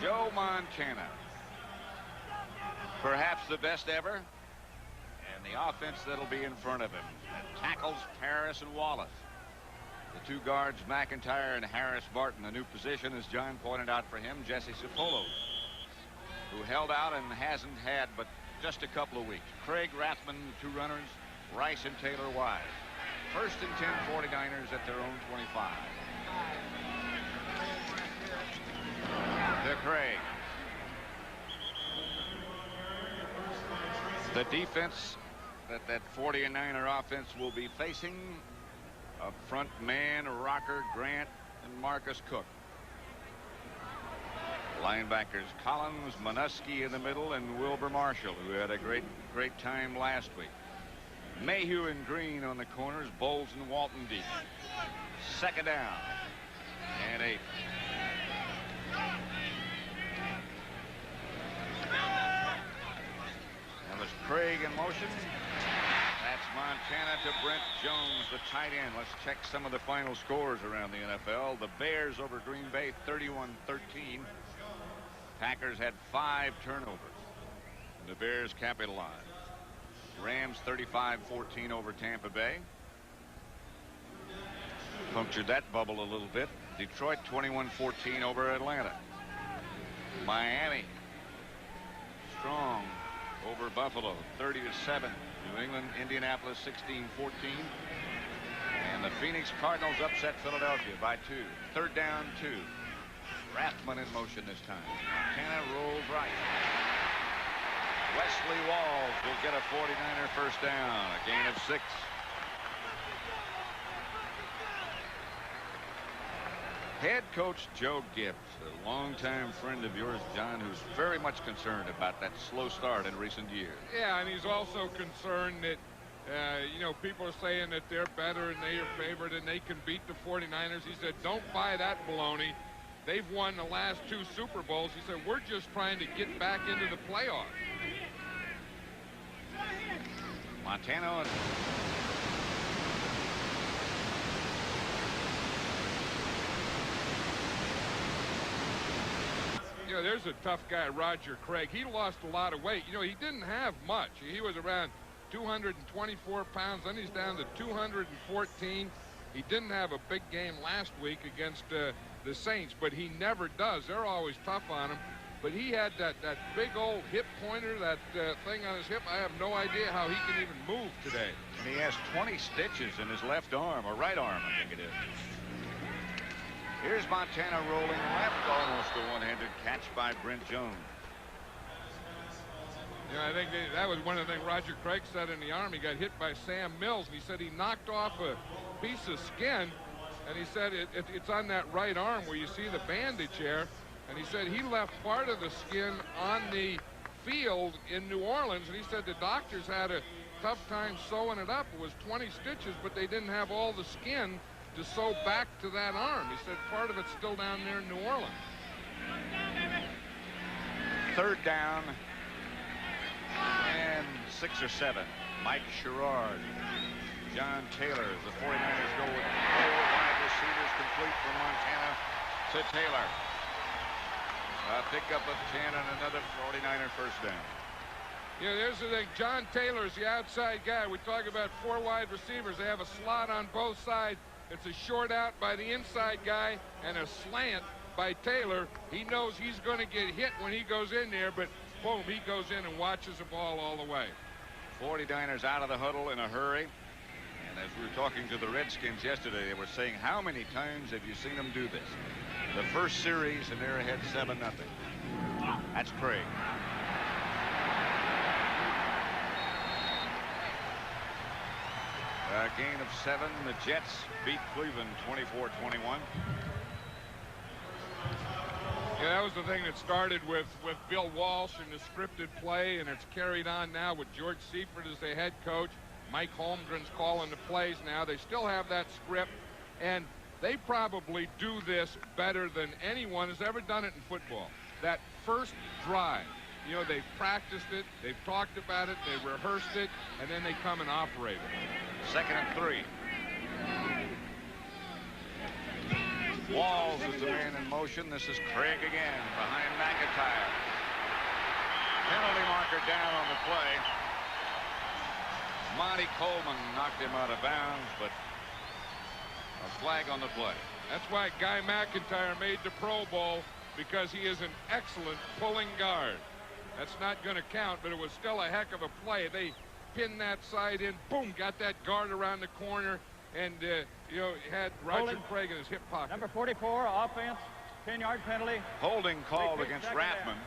Joe Montana. Perhaps the best ever. And the offense that'll be in front of him. It tackles Harris and Wallace. The two guards, McIntyre and Harris Barton. A new position, as John pointed out for him, Jesse Cipolo, who held out and hasn't had but just a couple of weeks. Craig Rathman, two runners, Rice and Taylor Wise. First and 10 49ers at their own 25. To Craig. The defense that 49er offense will be facing, up front, man, Rocker, Grant, and Marcus Cook. Linebackers Collins, Manusky in the middle, and Wilbur Marshall, who had a great time last week. Mayhew and Green on the corners, Bowles and Walton deep. Second down and 8. That was Craig in motion. That's Montana to Brent Jones, the tight end. Let's check some of the final scores around the NFL. The Bears over Green Bay, 31-13. Packers had 5 turnovers. The Bears capitalized. Rams 35-14 over Tampa Bay. Punctured that bubble a little bit. Detroit 21-14 over Atlanta. Miami strong over Buffalo 30-7. New England, Indianapolis 16-14. And the Phoenix Cardinals upset Philadelphia by 2. Third down 2. Rathman in motion this time. Montana rolls right. Wesley Walls will get a 49er first down. A gain of 6. Head coach Joe Gibbs, a longtime friend of yours, John, who's very much concerned about that slow start in recent years. Yeah, and he's also concerned that, you know, people are saying that they're better and they are favored and they can beat the 49ers. He said, don't buy that baloney. They've won the last 2 Super Bowls. He said, we're just trying to get back into the playoffs. Montana. You know, there's a tough guy, Roger Craig. He lost a lot of weight. You know, he didn't have much. He was around 224 pounds. Then he's down to 214. He didn't have a big game last week against the Saints, but he never does. They're always tough on him. But he had that big old hip pointer, that thing on his hip. I have no idea how he can even move today. And he has 20 stitches in his left arm, or right arm, I think it is. Here's Montana rolling left, almost a one-handed catch by Brent Jones. Yeah, I think that was one of the things Roger Craig said in the arm. He got hit by Sam Mills, and he said he knocked off a piece of skin, and he said it's on that right arm where you see the bandage there. And he said he left part of the skin on the field in New Orleans, and he said the doctors had a tough time sewing it up. It was 20 stitches, but they didn't have all the skin to sew back to that arm. He said part of it's still down there in New Orleans. Third down and 6 or 7. Mike Sherrard, John Taylor. The 49ers go with 4 wide receivers complete from Montana to Taylor. A pickup of 10 and another 49er first down. Yeah, there's the thing. John Taylor's the outside guy. We talk about 4 wide receivers. They have a slot on both sides. It's a short out by the inside guy and a slant by Taylor. He knows he's going to get hit when he goes in there, but boom, he goes in and watches the ball all the way. 49ers out of the huddle in a hurry. And as we were talking to the Redskins yesterday, they were saying, how many times have you seen them do this? The first series, and they're ahead 7-0. That's Craig. A gain of 7. The Jets beat Cleveland 24-21. Yeah, that was the thing that started with Bill Walsh and the scripted play, and it's carried on now with George Seifert as the head coach. Mike Holmgren's calling the plays now. They still have that script, and they probably do this better than anyone has ever done it in football. That first drive, you know, they've practiced it, they've talked about it, they rehearsed it, and then they come and operate it. 2nd and 3. Walls is the man in motion. This is Craig again behind McIntyre. Penalty marker down on the play. Monty Coleman knocked him out of bounds, but a flag on the play. That's why Guy McIntyre made the Pro Bowl, because he is an excellent pulling guard. That's not going to count, but it was still a heck of a play. They pinned that side in, boom, got that guard around the corner, and you know, had Roger Craig in his hip pocket. Number 44, offense, 10-yard penalty. Holding called against Rathman,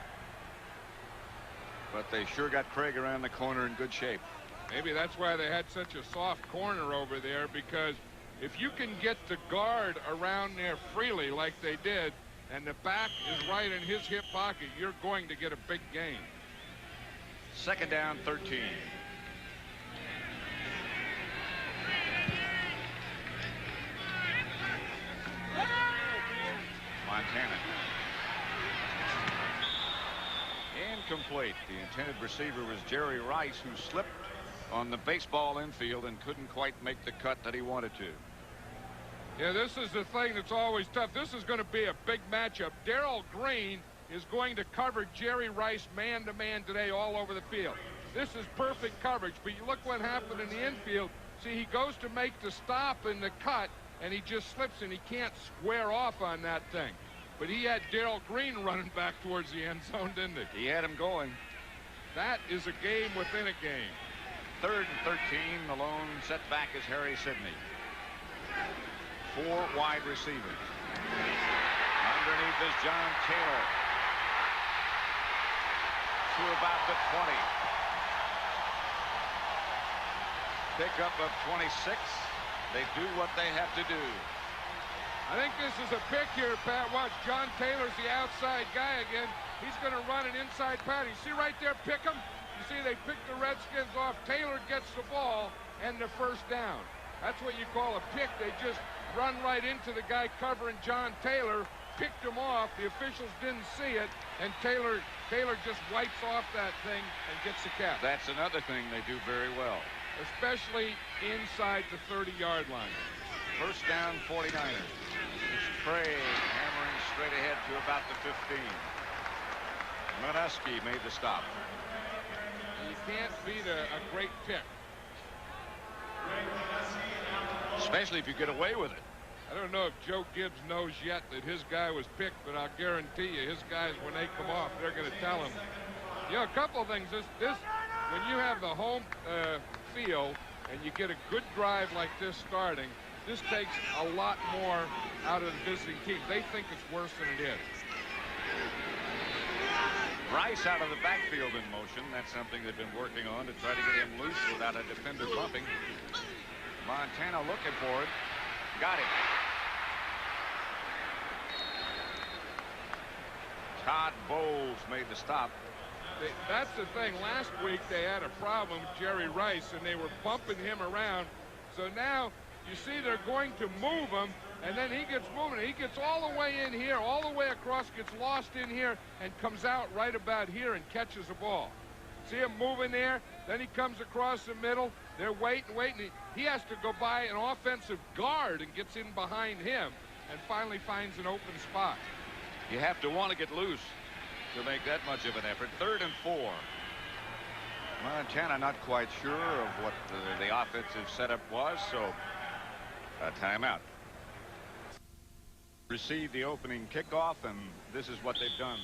but they sure got Craig around the corner in good shape. Maybe that's why they had such a soft corner over there, because if you can get the guard around there freely like they did, and the back is right in his hip pocket, you're going to get a big gain. Second down, 13. Montana. Incomplete. The intended receiver was Jerry Rice, who slipped on the baseball infield and couldn't quite make the cut that he wanted to. Yeah, this is the thing that's always tough. This is going to be a big matchup. Darrell Green is going to cover Jerry Rice man-to-man today all over the field. This is perfect coverage, but you look what happened in the infield. See, he goes to make the stop in the cut, and he just slips, and he can't square off on that thing. But he had Darrell Green running back towards the end zone, didn't he? He had him going. That is a game within a game. Third and 13. The lone setback is Harry Sidney. 4 wide receivers. Underneath is John Taylor. To about the 20. Pickup of 26. They do what they have to do. I think this is a pick here, Pat. Watch, John Taylor's the outside guy again. He's going to run an inside pattern. You see right there, pick him. You see they pick the Redskins off. Taylor gets the ball and the first down. That's what you call a pick. They just run right into the guy covering John Taylor, picked him off. The officials didn't see it, and Taylor just wipes off that thing and gets the catch. That's another thing they do very well. Especially inside the 30-yard line. First down, 49ers. It's Craig hammering straight ahead to about the 15. Menuski made the stop. You can't beat a great pick. Especially if you get away with it. I don't know if Joe Gibbs knows yet that his guy was picked, but I'll guarantee you his guys, when they come off, they're going to tell him. You know, a couple of things. This when you have the home field and you get a good drive like this starting, this takes a lot more out of the visiting team. They think it's worse than it is. Rice out of the backfield in motion. That's something they've been working on to try to get him loose without a defender bumping. Montana looking for it. Got him. Todd Bowles made the stop. That's the thing. Last week they had a problem with Jerry Rice, and they were bumping him around. So now you see they're going to move him, and then he gets moving. He gets all the way in here, all the way across, gets lost in here, and comes out right about here and catches the ball. See him moving there? Then he comes across the middle. They're waiting. He has to go by an offensive guard and gets in behind him and finally finds an open spot. You have to want to get loose to make that much of an effort. 3rd and 4. Montana not quite sure of what the offensive setup was, so a timeout. Received the opening kickoff, and this is what they've done.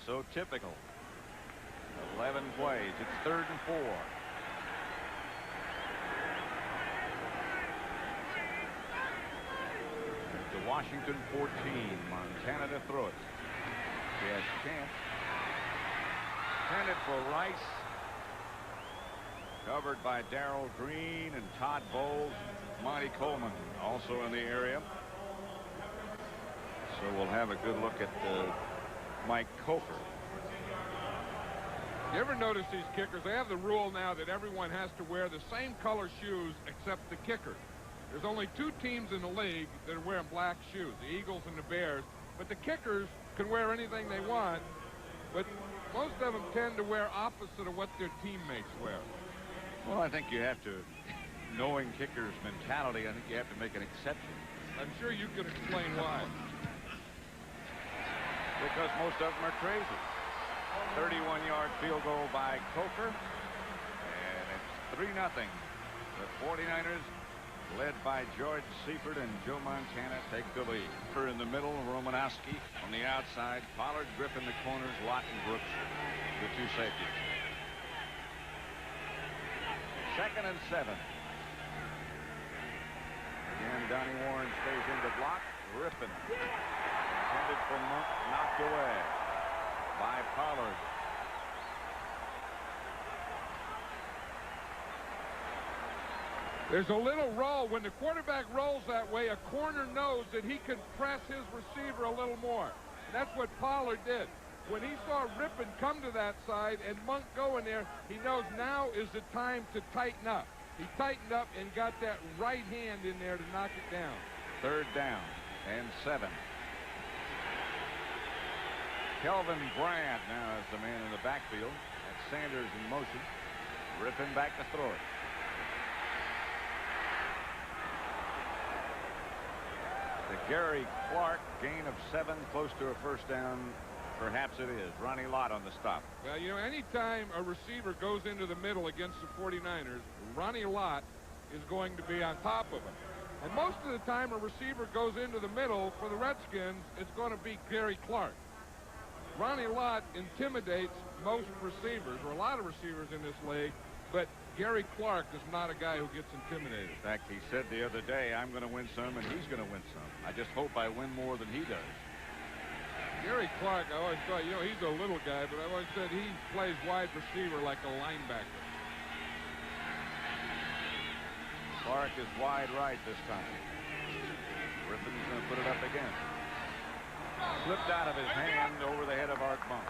So typical. 11 plays. It's 3rd and 4. To Washington 14. Montana to throw it. He has a chance. Intended for Rice. Covered by Darrell Green and Todd Bowles. Monty Coleman also in the area. So we'll have a good look at Mike Cofer. You ever notice these kickers? They have the rule now that everyone has to wear the same color shoes except the kicker. There's only 2 teams in the league that are wearing black shoes, the Eagles and the Bears. But the kickers can wear anything they want, but most of them tend to wear opposite of what their teammates wear. Well, I think you have to, knowing kickers' mentality, I think you have to make an exception. I'm sure you can explain why. Because most of them are crazy. 31-yard field goal by Coker. And it's 3-0. The 49ers, led by George Seifert and Joe Montana, take the lead. In the middle, Romanowski on the outside. Pollard, Griffin the corners, Lott and Brooks, the two safeties. 2nd and 7. Again, Donnie Warren stays in the block. Griffin, intended for Monk, knocked away by Pollard. There's a little roll. When the quarterback rolls that way, a corner knows that he can press his receiver a little more. And that's what Pollard did. When he saw Rippon come to that side and Monk go in there, he knows now is the time to tighten up. He tightened up and got that right hand in there to knock it down. 3rd down and 7. Kelvin Bryant now is the man in the backfield. That's Sanders in motion. Rippon back to throw it. To Gary Clark, gain of 7, close to a first down. Perhaps it is. Ronnie Lott on the stop. Well, you know, anytime a receiver goes into the middle against the 49ers, Ronnie Lott is going to be on top of him. And most of the time a receiver goes into the middle for the Redskins, it's going to be Gary Clark. Ronnie Lott intimidates most receivers, or a lot of receivers in this league, but Gary Clark is not a guy who gets intimidated. In fact, he said the other day, I'm going to win some and he's going to win some. I just hope I win more than he does. Gary Clark, I always thought, you know, he's a little guy, but I always said he plays wide receiver like a linebacker. Clark is wide right this time. Rippon's going to put it up again. Slipped out of his hand over the head of Art Monk.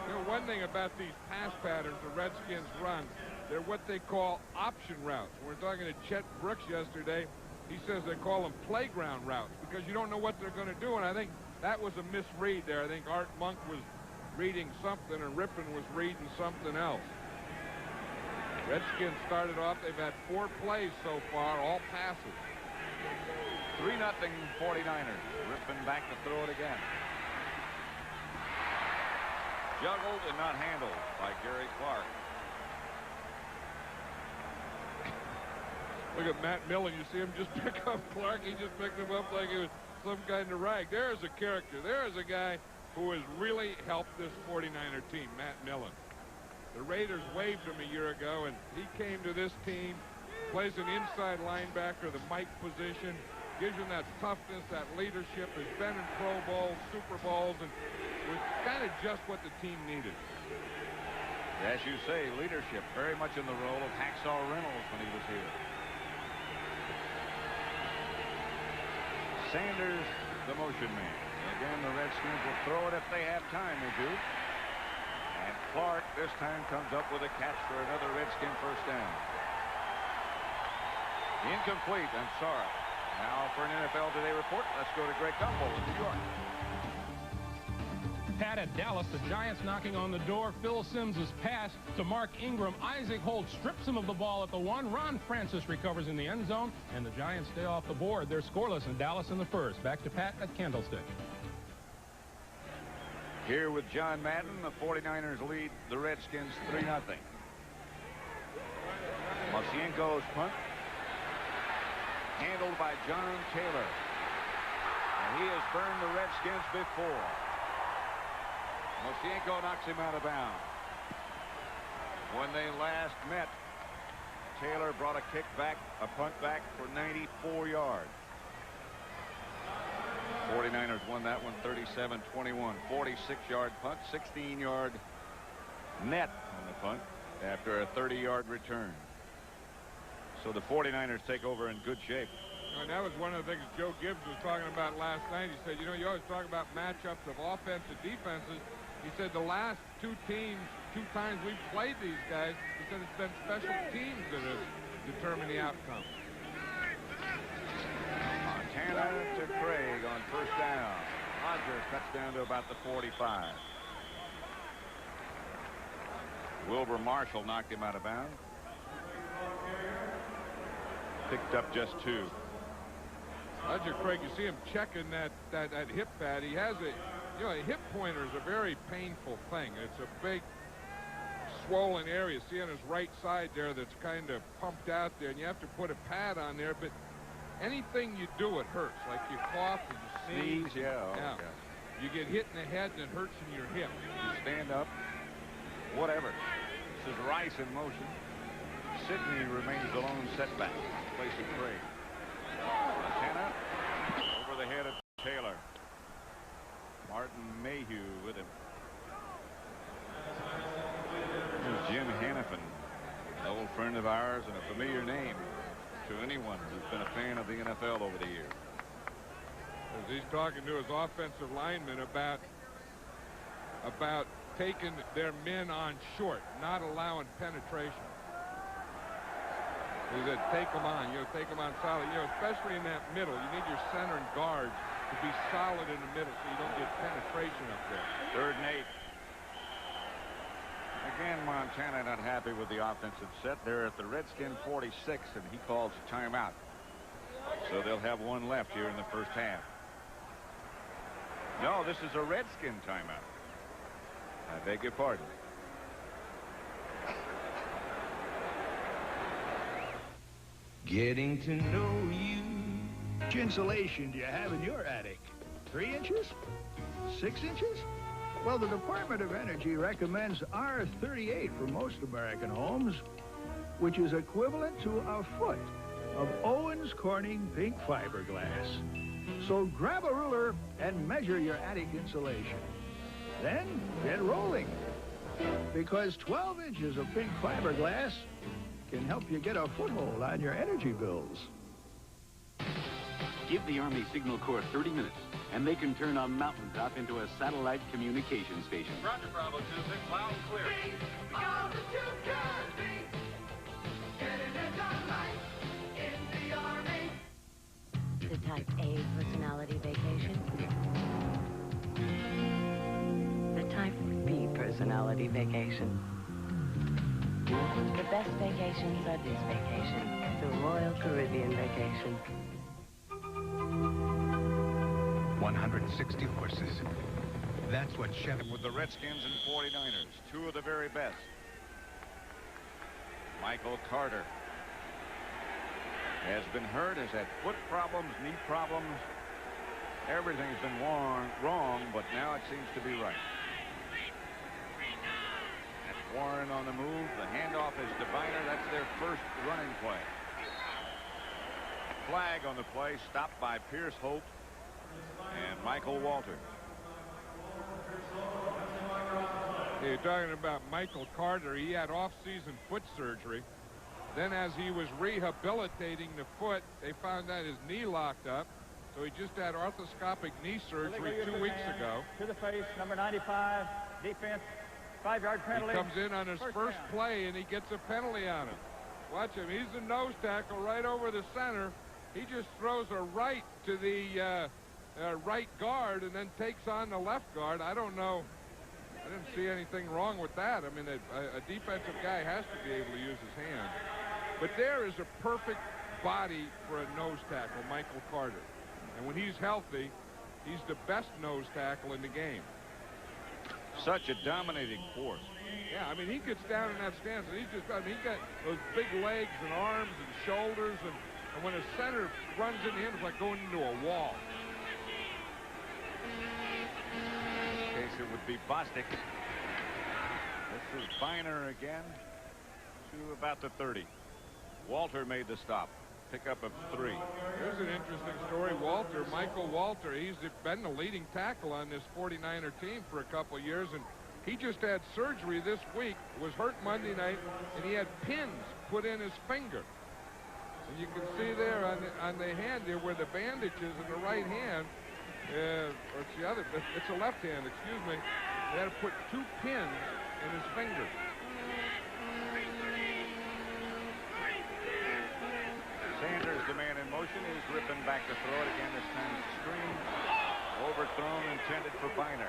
You know, one thing about these pass patterns the Redskins run, they're what they call option routes. We were talking to Chet Brooks yesterday. He says they call them playground routes because you don't know what they're going to do, and I think that was a misread there. I think Art Monk was reading something and Rippon was reading something else. Redskins started off, they've had 4 plays so far, all passes. 3-0 49ers. Rippon back to throw it again. Juggled and not handled by Gary Clark. Look at Matt Millen. You see him just pick up Clark. He just picked him up like he was some kind of rag. There's a character. There's a guy who has really helped this 49er team, Matt Millen. The Raiders waived him a year ago, and he came to this team, plays an inside linebacker, the Mike position, gives him that toughness, that leadership, has been in Pro Bowls, Super Bowls, and was kind of just what the team needed. As you say, leadership, very much in the role of Hacksaw Reynolds when he was here. Sanders, the motion man. Again, the Redskins will throw it if they have time, they do. And Clark this time comes up with a catch for another Redskin first down. Incomplete, I'm sorry. Now for an NFL Today report, let's go to Greg Gumbel in New York. Pat at Dallas, the Giants knocking on the door. Phil Simms' pass to Mark Ingram. Isaac Holt strips him of the ball at the 1. Ron Francis recovers in the end zone, and the Giants stay off the board. They're scoreless in Dallas in the first. Back to Pat at Candlestick. Here with John Madden, the 49ers lead the Redskins 3-0. Masienko's punt. Handled by John Taylor. And he has burned the Redskins before. Masienko knocks him out of bounds. When they last met, Taylor brought a kick back, a punt back for 94 yards. 49ers won that one 37-21. 46-yard punt, 16-yard net on the punt after a 30-yard return. So the 49ers take over in good shape. And that was one of the things Joe Gibbs was talking about last night. He said, you know, you always talk about matchups of offense and defenses. He said the last 2 teams, 2 times we've played these guys, he said it's been special teams that have determined the outcome. Montana to Craig on first down. Rogers cuts down to about the 45. Wilbur Marshall knocked him out of bounds. picked up just 2. Roger Craig, you see him checking that hip pad. He has a hip pointer is a very painful thing. It's a big swollen area. See on his right side there that's kind of pumped out there, and you have to put a pad on there. But anything you do, it hurts. Like you cough and you sneeze. Yeah. Okay. You get hit in the head and it hurts in your hip. You stand up, whatever. This is Rice in motion. Sidney remains the lone setback. Place of Craig. Montana over the head of Taylor. Martin Mayhew with him. There's Jim Hannafin, an old friend of ours and a familiar name to anyone who's been a fan of the NFL over the years. As he's talking to his offensive linemen about taking their men on short, not allowing penetration. He said, take them on, take them on solid, especially in that middle. You need your center and guards to be solid in the middle so you don't get penetration up there. 3rd and 8. Again, Montana not happy with the offensive set. They're at the Redskin 46, and he calls a timeout. So they'll have one left here in the first half. No, this is a Redskin timeout. I beg your pardon. Getting to know you. How much insulation do you have in your attic? 3 inches? 6 inches? Well, the Department of Energy recommends R38 for most American homes, which is equivalent to a foot of Owens Corning pink fiberglass. So grab a ruler and measure your attic insulation. Then get rolling, because 12 inches of pink fiberglass can help you get a foothold on your energy bills. Give the Army Signal Corps 30 minutes, and they can turn a mountaintop into a satellite communication station. Roger, Bravo 26, loud and clear. The Type A personality vacation. The Type B personality vacation. The best vacations are this vacation, the Royal Caribbean vacation. 160 horses. That's what Chevy... With the Redskins and 49ers, 2 of the very best. Michael Carter has been hurt, has had foot problems, knee problems. Everything's been wrong, but now it seems to be right. That's Warren on the move. The handoff is to Biner. That's their first running play. Flag on the play, stopped by Pierce Hope and Michael Walter. You're talking about Michael Carter. He had off-season foot surgery. Then as he was rehabilitating the foot, they found out his knee locked up. So he just had arthroscopic knee surgery 2 weeks ago. To the face, number 95, defense, 5-yard penalty. He comes in on his first play, and he gets a penalty on him. Watch him. He's the nose tackle right over the center. He just throws a right to the right guard and then takes on the left guard. I don't know. I didn't see anything wrong with that. I mean, a defensive guy has to be able to use his hand. But there is a perfect body for a nose tackle, Michael Carter. And when he's healthy, he's the best nose tackle in the game. Such a dominating force. Yeah, I mean, he gets down in that stance, and he's just, I mean, he got those big legs and arms and shoulders, and when a center runs into him, it's like going into a wall. In this case, it would be Bostic. This is Biner again to about the 30. Walter made the stop. Pickup of 3. Here's an interesting story. Michael Walter, he's been the leading tackle on this 49er team for a couple of years, and he just had surgery this week, was hurt Monday night, and he had pins put in his finger. And you can see there on the hand there where the bandage is in the right hand, or it's the other, it's the left hand, excuse me. They had to put 2 pins in his finger. Sanders, the man in motion, is ripping back to throw it again. This time it's screen. Overthrown, intended for Biner.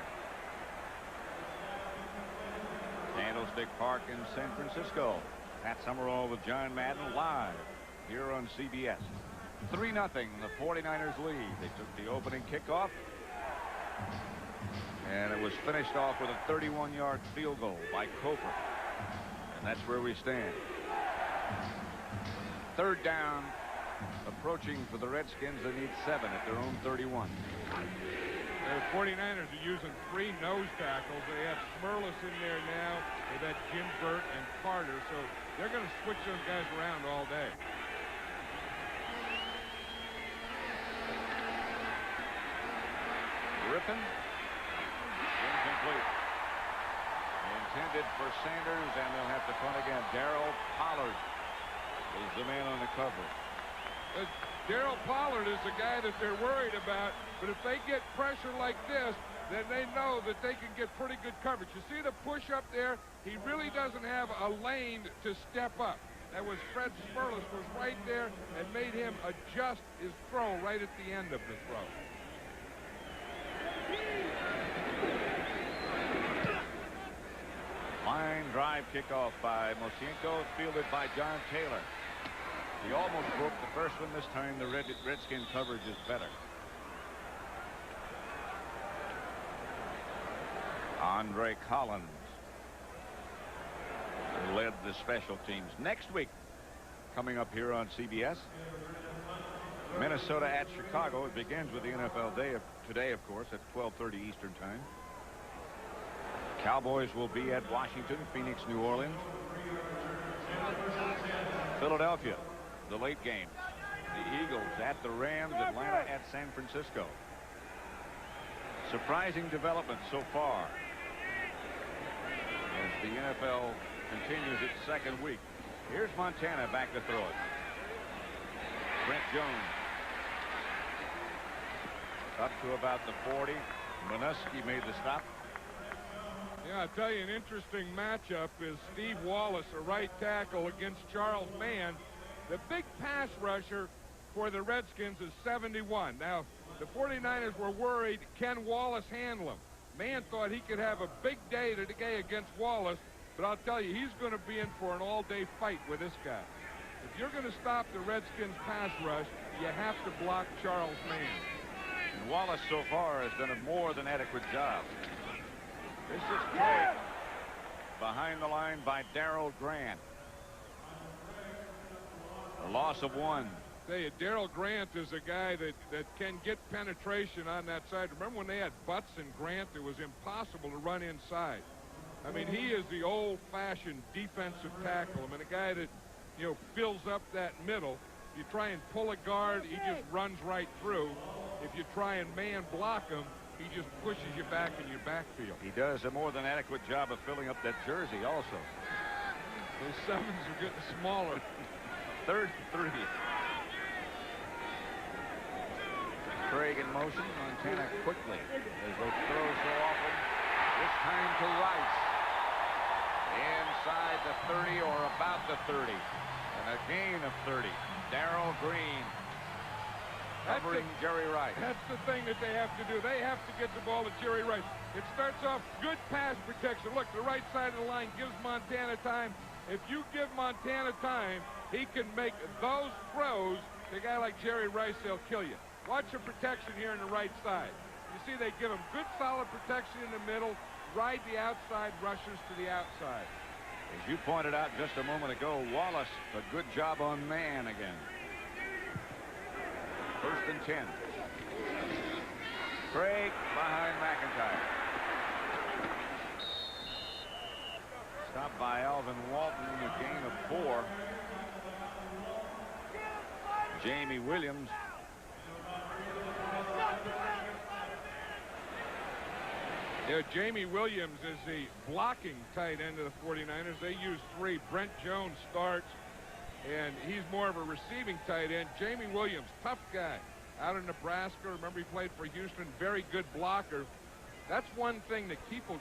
Candlestick Park in San Francisco. Pat Summerall with John Madden live here on CBS. 3-0, the 49ers lead. They took the opening kickoff, and it was finished off with a 31-yard field goal by Cofer. And that's where we stand. Third down approaching for the Redskins. They need 7 at their own 31. The 49ers are using 3 nose tackles. They have Smurlus in there now. They've had Jim Burt and Carter, so they're going to switch those guys around all day. Griffin, incomplete. Intended for Sanders, and they'll have to punt again. Darryl Pollard is the man on the cover. Darryl Pollard is the guy that they're worried about, but if they get pressure like this, then they know that they can get pretty good coverage. You see the push up there? He really doesn't have a lane to step up. That was Fred Smurlus was right there and made him adjust his throw right at the end of the throw. Line drive kickoff by Mosienko, fielded by John Taylor. He almost broke the first one. This time the Redskin coverage is better. Andre Collins, who led the special teams. Next week, coming up here on CBS, Minnesota at Chicago. It begins with the NFL day today, of course, at 12:30 Eastern time. Cowboys will be at Washington, Phoenix, New Orleans. Philadelphia, the late games. The Eagles at the Rams, Atlanta at San Francisco. Surprising development so far as the NFL continues its second week. Here's Montana back to throw it. Brent Jones up to about the 40. Minuski made the stop. Yeah, I'll tell you, an interesting matchup is Steve Wallace, a right tackle, against Charles Mann. The big pass rusher for the Redskins is 71. Now, the 49ers were worried, can Wallace handle him? Mann thought he could have a big day today against Wallace, but I'll tell you, he's going to be in for an all-day fight with this guy. If you're going to stop the Redskins pass rush, you have to block Charles Mann. And Wallace so far has done a more than adequate job. This is Craig behind the line by Darryl Grant. A loss of 1. Tell you, Darryl Grant is a guy that can get penetration on that side. Remember when they had Butts and Grant, it was impossible to run inside. I mean, he is the old-fashioned defensive tackle. I mean, a guy that, you know, fills up that middle. You try and pull a guard, he just runs right through. If you try and man block him, he just pushes you back in your backfield. He does a more than adequate job of filling up that jersey also. Those 7s are getting smaller. 3rd and 3. Craig in motion. Montana quickly as they throw so often. This time to Rice. Inside the 30 or about the 30. And a gain of 30. Darrell Green covering Jerry Rice. That's the thing that they have to do. They have to get the ball to Jerry Rice. It starts off good pass protection. Look, the right side of the line gives Montana time. If you give Montana time, he can make those throws. A guy like Jerry Rice, they'll kill you. Watch the protection here on the right side. You see they give him good solid protection in the middle, ride the outside rushers to the outside. As you pointed out just a moment ago, Wallace, a good job on man again. 1st and 10. Craig behind McIntyre. Stopped by Alvin Walton, a gain of 4. Jamie Williams. Yeah, Jamie Williams is the blocking tight end of the 49ers. They use 3. Brent Jones starts, and he's more of a receiving tight end. Jamie Williams, tough guy, out of Nebraska. Remember, he played for Houston. Very good blocker. That's one thing that people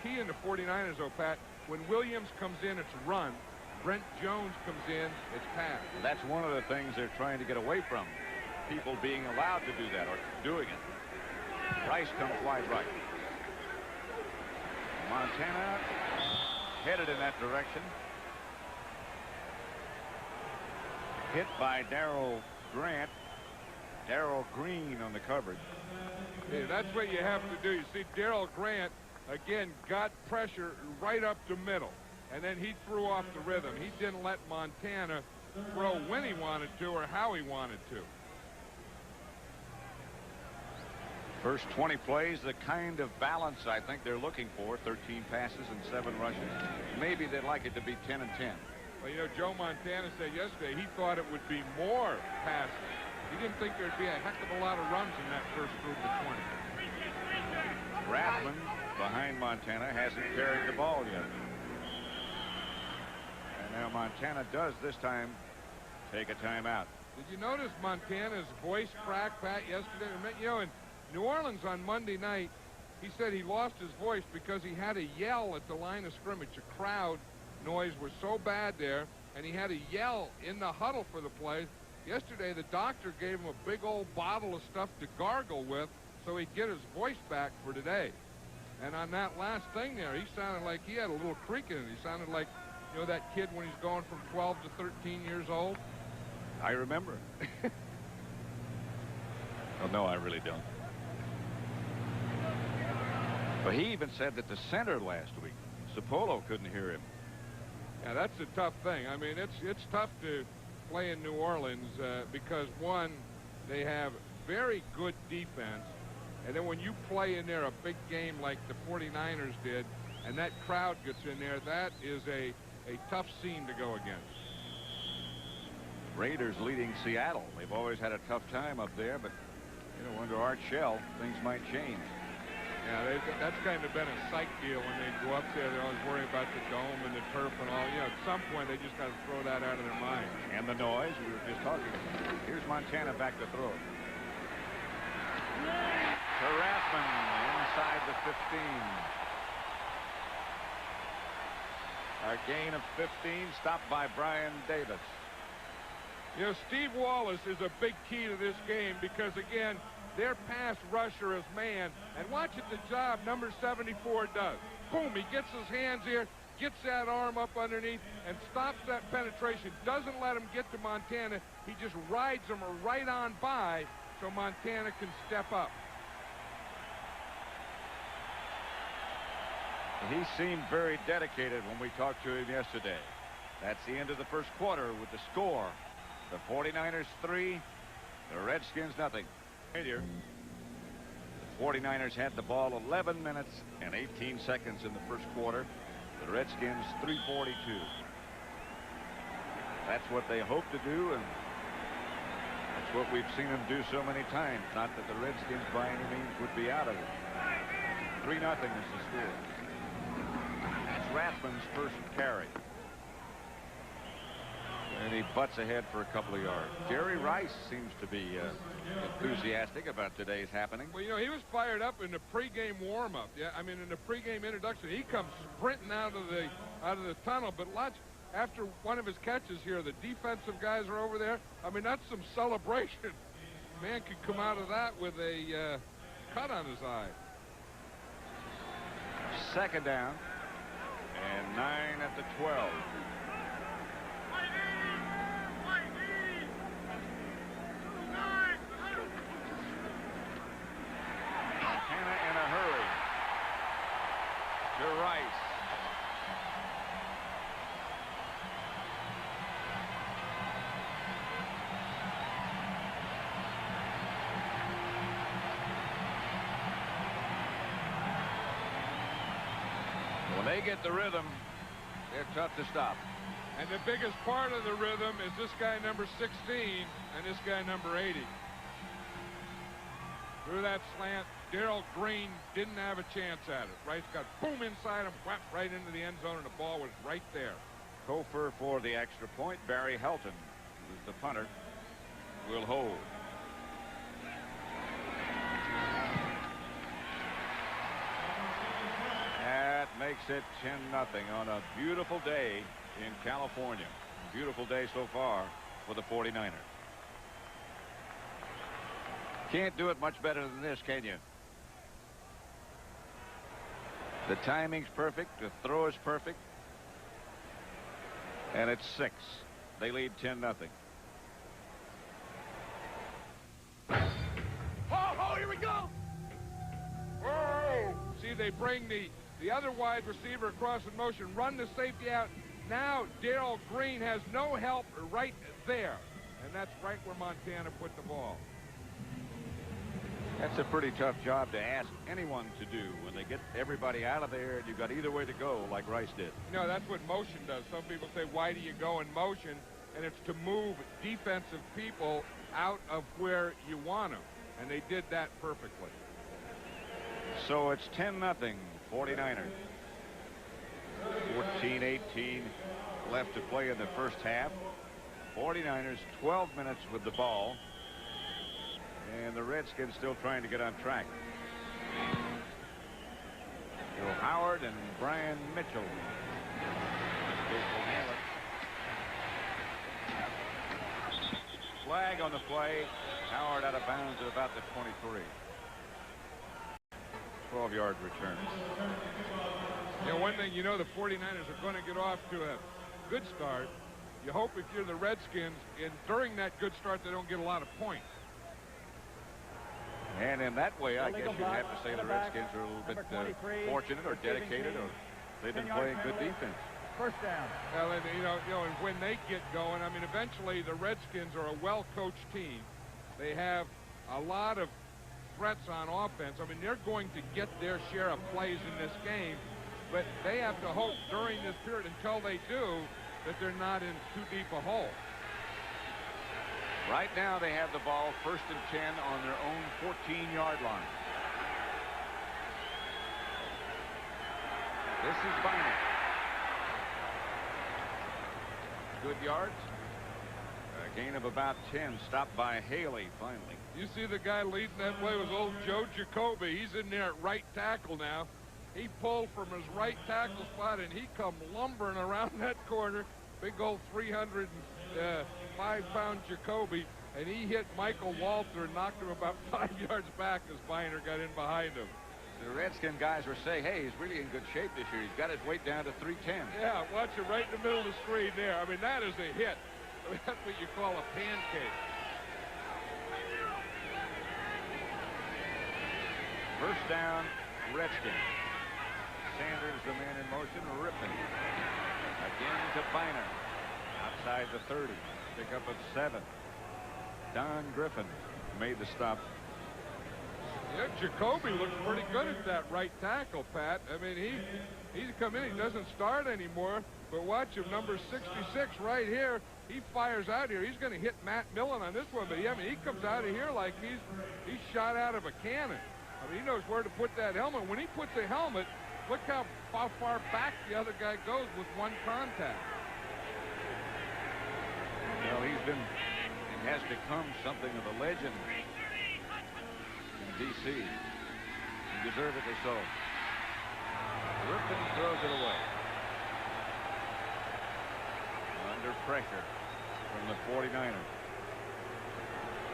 key in the 49ers, though, Pat. When Williams comes in, it's run. Brent Jones comes in, it's pass. That's one of the things they're trying to get away from. People being allowed to do that or doing it. Rice comes wide right. Montana headed in that direction. hit by Darrell Grant. Darrell Green on the coverage. Yeah, that's what you have to do. You see Darrell Grant, again, got pressure right up the middle. And then he threw off the rhythm. He didn't let Montana throw when he wanted to or how he wanted to. First 20 plays, the kind of balance I think they're looking for. 13 passes and 7 rushes. Maybe they'd like it to be 10 and 10. Well, you know, Joe Montana said yesterday he thought it would be more passes. He didn't think there'd be a heck of a lot of runs in that first group of 20. Rathman behind Montana hasn't carried the ball yet. And now Montana does this time take a timeout. Did you notice Montana's voice crack, Pat, yesterday? You know, in New Orleans on Monday night, he said he lost his voice because he had to yell at the line of scrimmage. The crowd noise was so bad there, and he had to yell in the huddle for the play. Yesterday, the doctor gave him a big old bottle of stuff to gargle with so he'd get his voice back for today. And on that last thing there, he sounded like he had a little creak in it. He sounded like, you know, that kid when he's going from 12 to 13 years old. I remember. Oh, no, I really don't. But he even said that the center last week, Sapolo, couldn't hear him. Yeah, that's a tough thing. I mean, it's tough to play in New Orleans because, one, they have very good defense. And then when you play in there a big game like the 49ers did, and that crowd gets in there, that is a tough scene to go against. Raiders leading Seattle. They've always had a tough time up there, but, you know, under Art Shell, things might change. Yeah, that's kind of been a psych deal when they go up there. They're always worried about the dome and the turf and all. You know, at some point, they just got to throw that out of their mind. And the noise we were just talking about. Here's Montana back to throw. To Rathman inside the 15. A gain of 15, stopped by Brian Davis. You know, Steve Wallace is a big key to this game because, again, their pass rusher is man. And watch it, the job number 74 does. Boom, he gets his hands here, gets that arm up underneath, and stops that penetration. Doesn't let him get to Montana. He just rides him right on by so Montana can step up. He seemed very dedicated when we talked to him yesterday. That's the end of the first quarter with the score. The 49ers 3, the Redskins nothing. Here, the 49ers had the ball 11 minutes and 18 seconds in the first quarter. The Redskins 3:42. That's what they hope to do, and that's what we've seen them do so many times. Not that the Redskins by any means would be out of it. 3-0 is the score. That's Rathman's first carry. And he butts ahead for a couple of yards. Jerry Rice seems to be enthusiastic about today's happening. Well, you know, he was fired up in the pregame warm-up. Yeah, I mean, in the pregame introduction, he comes sprinting out of the tunnel. But watch, after one of his catches here, the defensive guys are over there. I mean, that's some celebration. Man could come out of that with a cut on his eye. Second down and 9 at the 12. When they get the rhythm, they're tough to stop. And the biggest part of the rhythm is this guy number 16 and this guy number 80. Through that slant, Darrell Green didn't have a chance at it. Rice got boom inside him, went right into the end zone, and the ball was right there. Kofer for the extra point. Barry Helton, who's the punter, will hold. That makes it 10-0 on a beautiful day in California. Beautiful day so far for the 49ers. Can't do it much better than this, can you? The timing's perfect. The throw is perfect. And it's 6. They lead 10-0. they bring the other wide receiver across in motion, run the safety out. Now Darrell Green has no help right there. And that's right where Montana put the ball. That's a pretty tough job to ask anyone to do when they get everybody out of there and you've got either way to go like Rice did. You know, that's what motion does. Some people say, why do you go in motion? And it's to move defensive people out of where you want them. And they did that perfectly. So it's 10-0 49ers. 14-18 left to play in the first half. 49ers 12 minutes with the ball. And the Redskins still trying to get on track. Joe Howard and Brian Mitchell. Flag on the play. Howard out of bounds at about the 23. 12-yard return. You know, one thing, you know, the 49ers are going to get off to a good start. You hope if you're the Redskins, and during that good start, they don't get a lot of points. And in that way, I guess you'd have to say the Redskins are a little bit fortunate or dedicated, or they've been playing good defense. First down. Well, and, you know, and when they get going, I mean, eventually the Redskins are a well-coached team. They have a lot of threats on offense. I mean, they're going to get their share of plays in this game, but they have to hope during this period until they do that they're not in too deep a hole. Right now they have the ball 1st and 10 on their own 14-yard line. This is Bynum. Good yards. A gain of about 10, stopped by Haley finally. You see the guy leading that play was old Joe Jacoby. He's in there at right tackle now. He pulled from his right tackle spot, and he come lumbering around that corner. Big old 305-pound Jacoby, and he hit Michael Walter and knocked him about 5 yards back as Biner got in behind him. The Redskin guys were saying, hey, he's really in good shape this year. He's got his weight down to 310. Yeah, watch it right in the middle of the screen there. I mean, that is a hit. I mean, that's what you call a pancake. First down, Redskins. Sanders, the man in motion, ripping. Again to Biner. Outside the 30. Pickup of 7. Don Griffin made the stop. Yeah, Jacoby looks pretty good at that right tackle, Pat. I mean, he's come in. He doesn't start anymore. But watch him, number 66 right here. He fires out here. He's going to hit Matt Millen on this one. But yeah, I mean, he comes out of here like he's shot out of a cannon. I mean, he knows where to put that helmet. When he puts a helmet, look how far back the other guy goes with one contact. Well, he's been and has become something of a legend in D.C. and deservedly so. Griffin throws it away. Under pressure from the 49ers.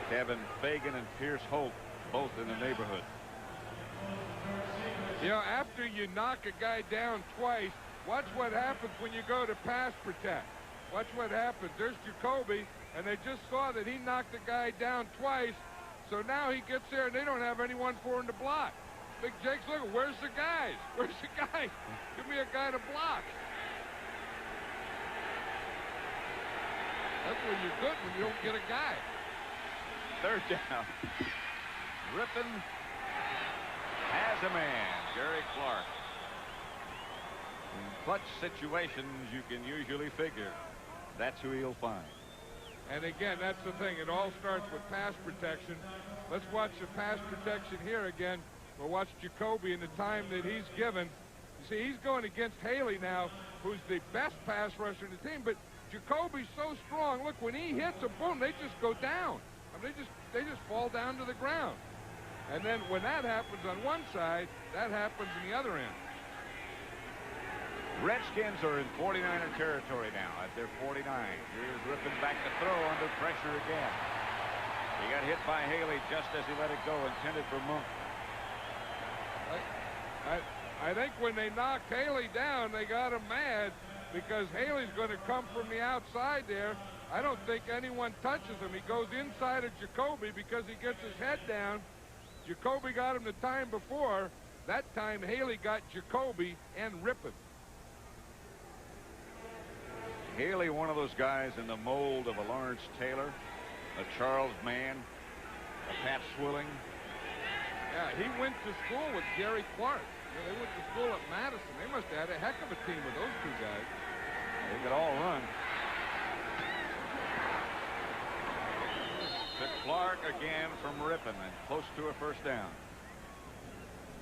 Kevin Fagan and Pierce Holt both in the neighborhood. You know, after you knock a guy down twice, watch what happens when you go to pass protect. Watch what happens. There's Jacoby, and they just saw that he knocked the guy down twice. So now he gets there, and they don't have anyone for him to block. Big Jake's looking, where's the guys? Where's the guy? Give me a guy to block. That's when you're good, when you don't get a guy. Third down. Griffin has a man, Gary Clark. In clutch situations, you can usually figure that's who he'll find. And again, that's the thing. It all starts with pass protection. Let's watch the pass protection here again. We'll watch Jacoby in the time that he's given. You see, he's going against Haley now, who's the best pass rusher in the team. But Jacoby's so strong. Look, when he hits a boom, they just go down. I mean, they just fall down to the ground. And then when that happens on one side, that happens on the other end. Redskins are in 49er territory now at their 49. Here's Griffin back to throw under pressure again. He got hit by Haley just as he let it go, intended for Monk. I think when they knocked Haley down, they got him mad because Haley's going to come from the outside there. I don't think anyone touches him. He goes inside of Jacoby because he gets his head down. Jacoby got him the time before, That time, Haley got Jacoby and Rippon. Haley, one of those guys in the mold of a Lawrence Taylor, a Charles Mann, a Pat Swilling. Yeah, he went to school with Gary Clark. They went to school at Madison. They must have had a heck of a team with those two guys. They could all run. To Clark again from Rippon and close to a first down.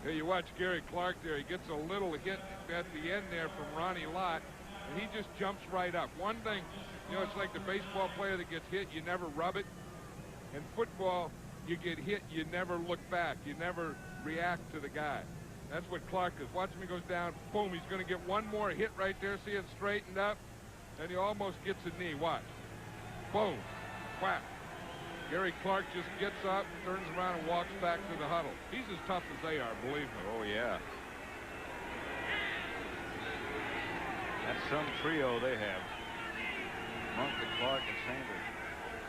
Here you watch Gary Clark there. He gets a little hit at the end there from Ronnie Lott, and he just jumps right up. One thing, you know, it's like the baseball player that gets hit, you never rub it. In football, you get hit, you never look back. You never react to the guy. That's what Clark is. Watch him, he goes down, boom, he's going to get one more hit right there. See it straightened up, and he almost gets a knee. Watch. Boom. Whap. Gary Clark just gets up, turns around, and walks back to the huddle. He's as tough as they are, believe me. Oh, yeah. That's some trio they have. Monk and Clark and Sanders.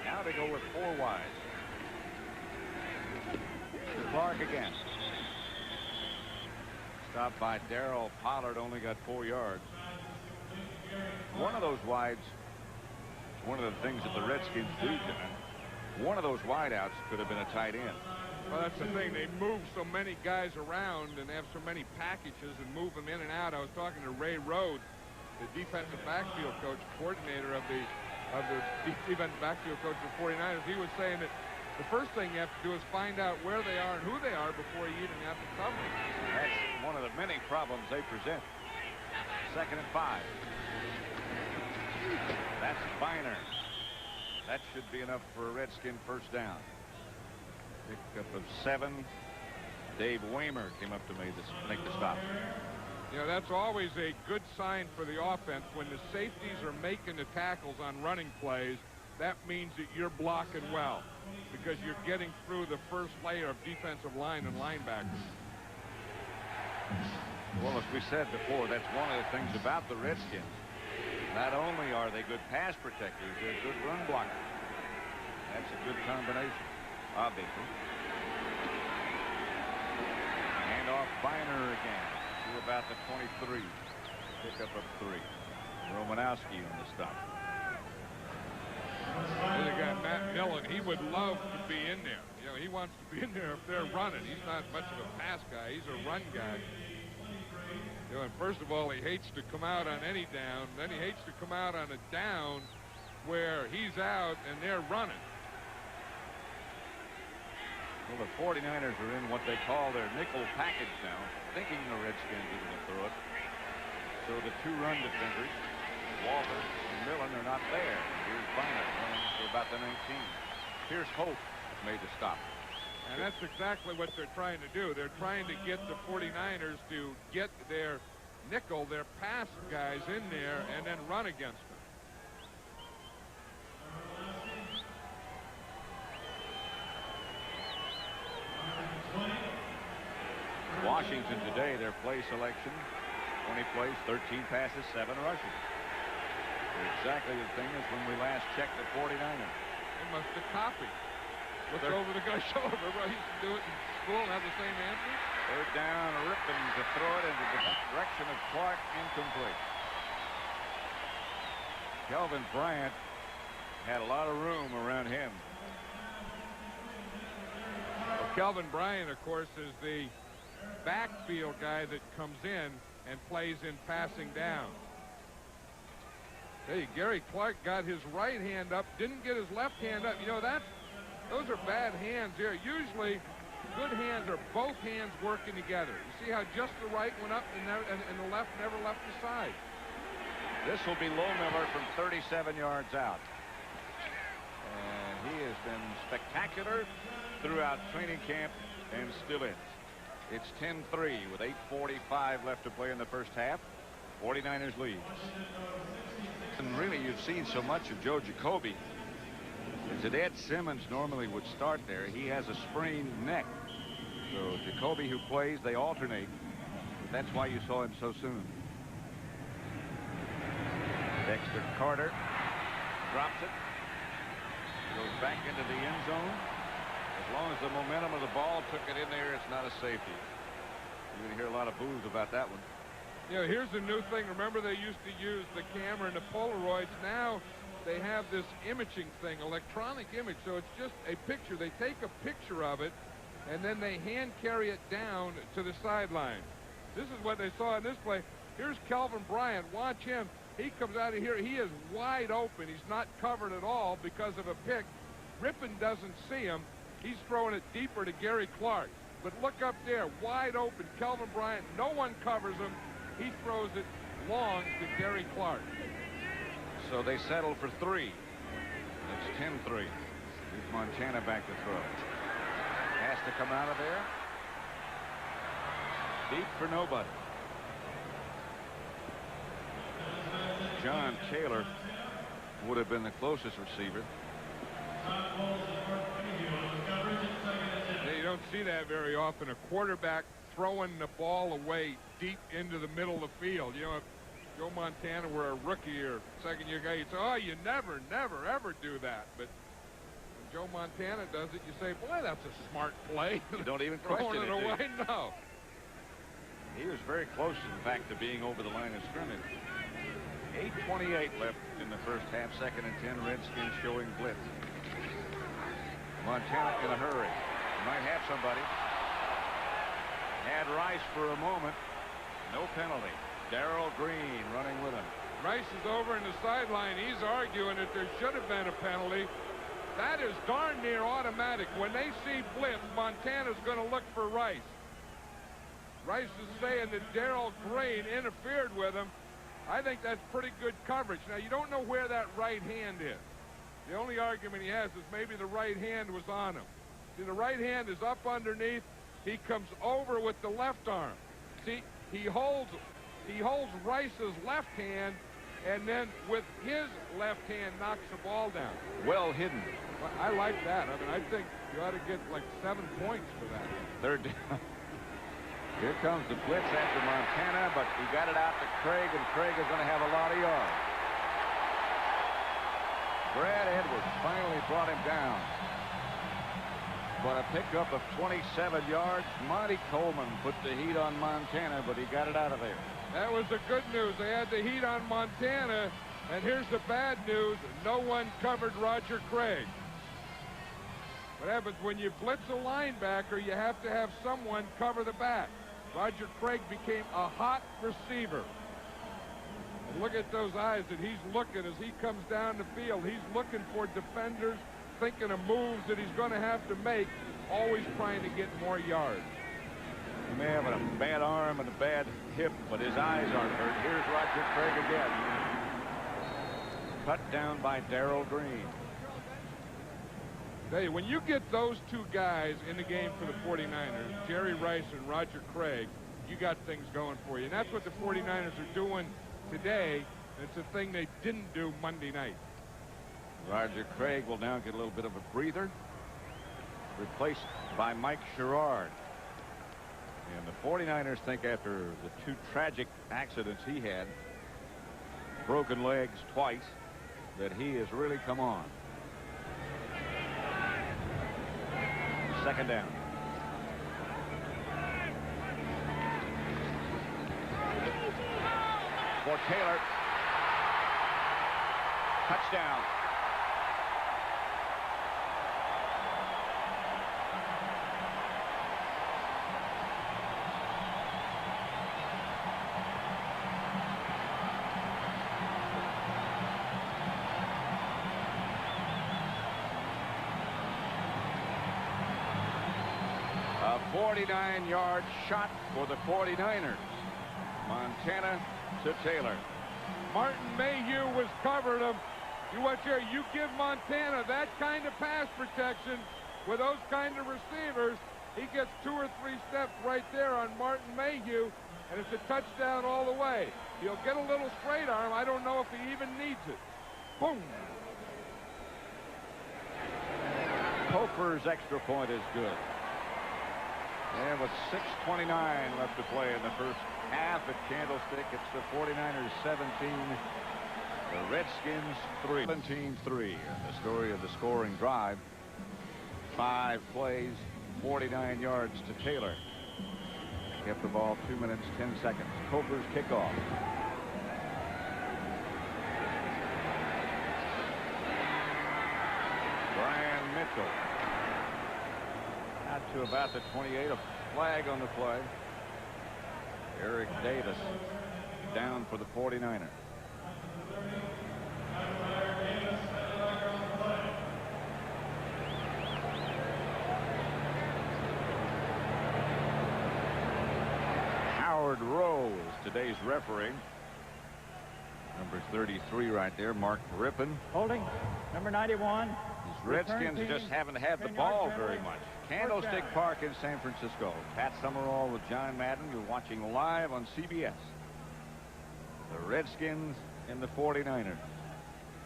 Now they go with 4 wide. Clark again. Stopped by Darrell Pollard, only got 4 yards. One of those wides, one of the things that the Redskins do, John, one of those wideouts could have been a tight end. Well, that's the thing. They move so many guys around and have so many packages and move them in and out. I was talking to Ray Rhodes, the defensive backfield coach, coordinator of the defensive backfield coach of the 49ers. He was saying that the first thing you have to do is find out where they are and who they are before you even have to cover them. That's one of the many problems they present. 2nd and 5. That's Biner. That should be enough for a Redskin first down. Pickup of 7. Dave Waymer came up to make the stop. You know, that's always a good sign for the offense. When the safeties are making the tackles on running plays, that means that you're blocking well because you're getting through the first layer of defensive line and linebackers. Well, as we said before, that's one of the things about the Redskins. Not only are they good pass protectors, they're good run blockers. That's a good combination, obviously. Hand off Biner again to about the 23. Pickup of 3. Romanowski on the stop. The guy, Matt Millen, he would love to be in there. You know, he wants to be in there if they're running. He's not much of a pass guy. He's a run guy. You know, and first of all, he hates to come out on any down. Then he hates to come out on a down where he's out and they're running. Well, the 49ers are in what they call their nickel package now, thinking the Redskins are going to throw it. So the 2 run defenders, Walter and Millen, are not there. Here's Biner running for about the 19. Here's Hope made the stop. And that's exactly what they're trying to do. They're trying to get the 49ers to get their nickel, their pass guys in there, and then run against them. Washington today, their play selection, 20 plays, 13 passes, 7 rushes. Exactly the thing as when we last checked the 49ers. They must have copied. Look over the guy's shoulder. Everybody used to do it in school and have the same answer. 3rd down, Rippon to throw it into the direction of Clark, incomplete. Kelvin Bryant had a lot of room around him. Well, Kelvin Bryant, of course, is the backfield guy that comes in and plays in passing down. Hey, Gary Clark got his right hand up, didn't get his left hand up. You know, those are bad hands there. Usually, good hands are both hands working together. You see how just the right went up and the left never left the side. This will be Lohmiller from 37 yards out. And he has been spectacular throughout training camp and still is. It's 10-3 with 8:45 left to play in the first half. 49ers lead. And really, you've seen so much of Joe Jacoby. As Ed Simmons normally would start there, he has a sprained neck. So Jacoby, who plays, they alternate. But that's why you saw him so soon. Dexter Carter drops it. Goes back into the end zone. As long as the momentum of the ball took it in there, it's not a safety. You're going to hear a lot of boos about that one. You know, here's a new thing. Remember, they used to use the camera and the Polaroids. Now they have this imaging thing, electronic image. So it's just a picture. They take a picture of it, and then they hand carry it down to the sideline. This is what they saw in this play. Here's Kelvin Bryant. Watch him. He comes out of here. He is wide open. He's not covered at all because of a pick. Rippon doesn't see him. He's throwing it deeper to Gary Clark. But look up there, wide open. Kelvin Bryant, no one covers him. He throws it long to Gary Clark. So they settle for 3. It's 10-3. Here's Montana back to throw. Has to come out of there. Deep for nobody. John Taylor would have been the closest receiver. You don't see that very often. A quarterback throwing the ball away deep into the middle of the field. You know, if Joe Montana were a rookie or second-year guy, you'd say, oh, you never, ever do that. But when Joe Montana does it, you say, boy, that's a smart play. You don't even question it away. No. He was very close, in fact, to being over the line of scrimmage. 8:28 left in the first half. 2nd and 10. Redskins showing blitz. Montana in a hurry. Might have somebody. Had Rice for a moment. No penalty. Darrell Green running with him. Rice is over in the sideline. He's arguing that there should have been a penalty. That is darn near automatic. When they see blitz, Montana's going to look for Rice. Rice is saying that Darrell Green interfered with him. I think that's pretty good coverage. Now, you don't know where that right hand is. The only argument he has is maybe the right hand was on him. See, the right hand is up underneath. He comes over with the left arm. See, he holds Rice's left hand, and then with his left hand knocks the ball down. Well hidden. Well, I like that. I mean, I think you ought to get like 7 points for that. 3rd down. Here comes the blitz after Montana, but he got it out to Craig, and Craig is going to have a lot of yards. Brad Edwards finally brought him down. But a pickup of 27 yards. Monty Coleman put the heat on Montana, but he got it out of there. That was the good news. They had the heat on Montana, and here's the bad news. No one covered Roger Craig. What happens when you blitz a linebacker, you have to have someone cover the back. Roger Craig became a hot receiver. And look at those eyes that he's looking as he comes down the field. He's looking for defenders, thinking of moves that he's going to have to make, always trying to get more yards. He may have a bad arm and a bad hip, but his eyes aren't hurt. Here's Roger Craig again. Cut down by Darrell Green. Tell you, when you get those 2 guys in the game for the 49ers, Jerry Rice and Roger Craig, you got things going for you. And that's what the 49ers are doing today. It's a thing they didn't do Monday night. Roger Craig will now get a little bit of a breather. Replaced by Mike Sherrard. And the 49ers think after the 2 tragic accidents he had, broken legs twice, that he has really come on. 2nd down. For Taylor. Touchdown. A 49-yard shot for the 49ers. Montana to Taylor. Martin Mayhew was covering him. You give Montana that kind of pass protection with those kind of receivers, he gets 2 or 3 steps right there on Martin Mayhew, and it's a touchdown all the way. He'll get a little straight arm. I don't know if he even needs it. Boom. Hofer's extra point is good. And with 6:29 left to play in the first half at Candlestick, it's the 49ers 17, the Redskins 3. 17-3. The story of the scoring drive. 5 plays, 49 yards to Taylor. kept the ball 2 minutes, 10 seconds. Cobra's kickoff. Brian Mitchell. Out to about the 28. A flag on the play. Eric Davis down for the 49ers. Howard Rowe is today's referee. Number 33 right there, Mark Rippon. Holding, number 91. These Redskins just haven't had the ball very much. Candlestick Park in San Francisco. Pat Summerall with John Madden. You're watching live on CBS. The Redskins and the 49ers.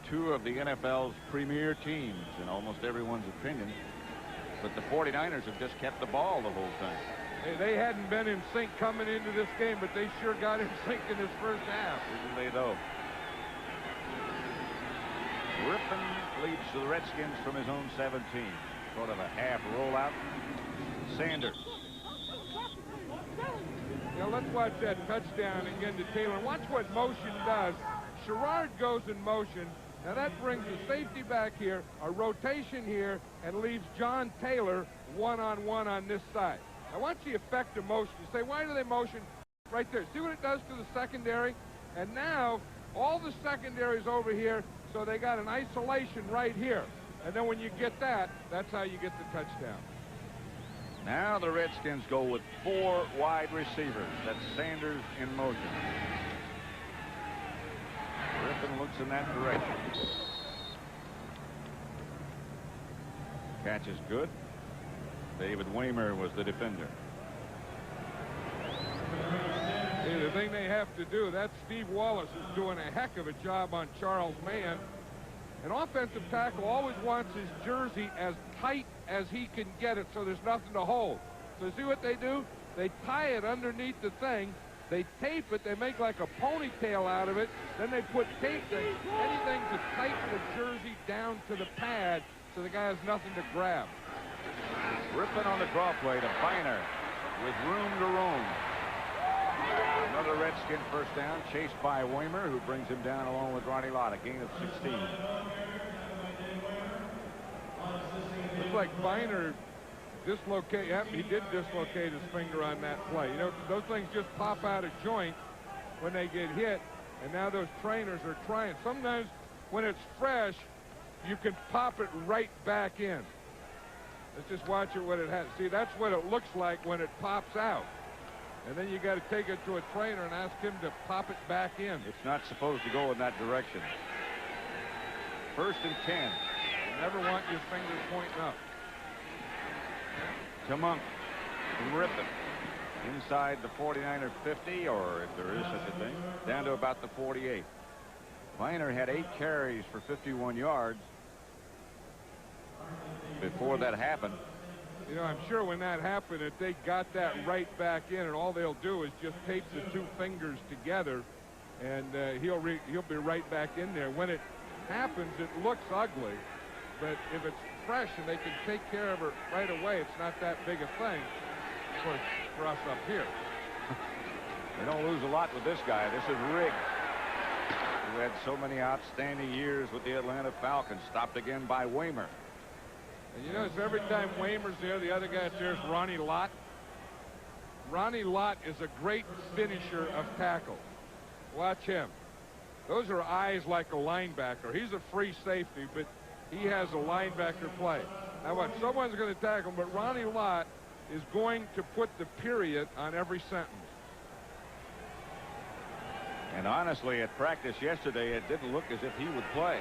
Two of the NFL's premier teams in almost everyone's opinion. But the 49ers have just kept the ball the whole time. They hadn't been in sync coming into this game, but they sure got in sync in this first half. Didn't they, though? Rippon leads the Redskins from his own 17. Sort of a half rollout. Sanders. Now let's watch that touchdown again to Taylor. Watch what motion does. Sherrard goes in motion. Now that brings the safety back here, a rotation here, and leaves John Taylor one-on-one on this side. Now watch the effect of motion. You say, why do they motion? Right there. See what it does to the secondary? And now all the secondary's over here, so they got an isolation right here. And then when you get that, that's how you get the touchdown. Now the Redskins go with 4 wide receivers. That's Sanders in motion. Rippon looks in that direction. Catch is good. David Waymer was the defender. Hey, the thing they have to do, that Steve Wallace is doing a heck of a job on Charles Mann. An offensive tackle always wants his jersey as tight as he can get it so there's nothing to hold. So see what they do? They tie it underneath the thing. They tape it. They make like a ponytail out of it. Then they put tape, anything to tighten the jersey down to the pad so the guy has nothing to grab. Rippon on the draw play to Biner with room to roam. Another Redskin first down, chased by Waymer, who brings him down along with Ronnie Lott, a gain of 16. Looks like Biner he did dislocate his finger on that play. You know, those things just pop out of joint when they get hit, and now those trainers are trying. Sometimes when it's fresh, you can pop it right back in. Let's just watch it when it has. See, that's what it looks like when it pops out. And then you got to take it to a trainer and ask him to pop it back in. It's not supposed to go in that direction. 1st and 10. You never want your fingers pointing up. To Monk from Rippon. Inside the 49er 50, or if there is such a thing, down to about the 48. Biner had 8 carries for 51 yards before that happened. You know, I'm sure when that happened, if they got that right back in, and all they'll do is just tape the 2 fingers together, and he'll be right back in there. When it happens, it looks ugly, but if it's fresh and they can take care of it right away, it's not that big a thing. Of course, for us up here. They don't lose a lot with this guy. This is Riggs, who had so many outstanding years with the Atlanta Falcons. Stopped again by Waymer. And you notice every time Waymer's there, the other guy's there is Ronnie Lott. Ronnie Lott is a great finisher of tackles. Watch him. Those are eyes like a linebacker. He's a free safety, but he has a linebacker play. Now what? Someone's going to tackle him, but Ronnie Lott is going to put the period on every sentence. And honestly, at practice yesterday, it didn't look as if he would play.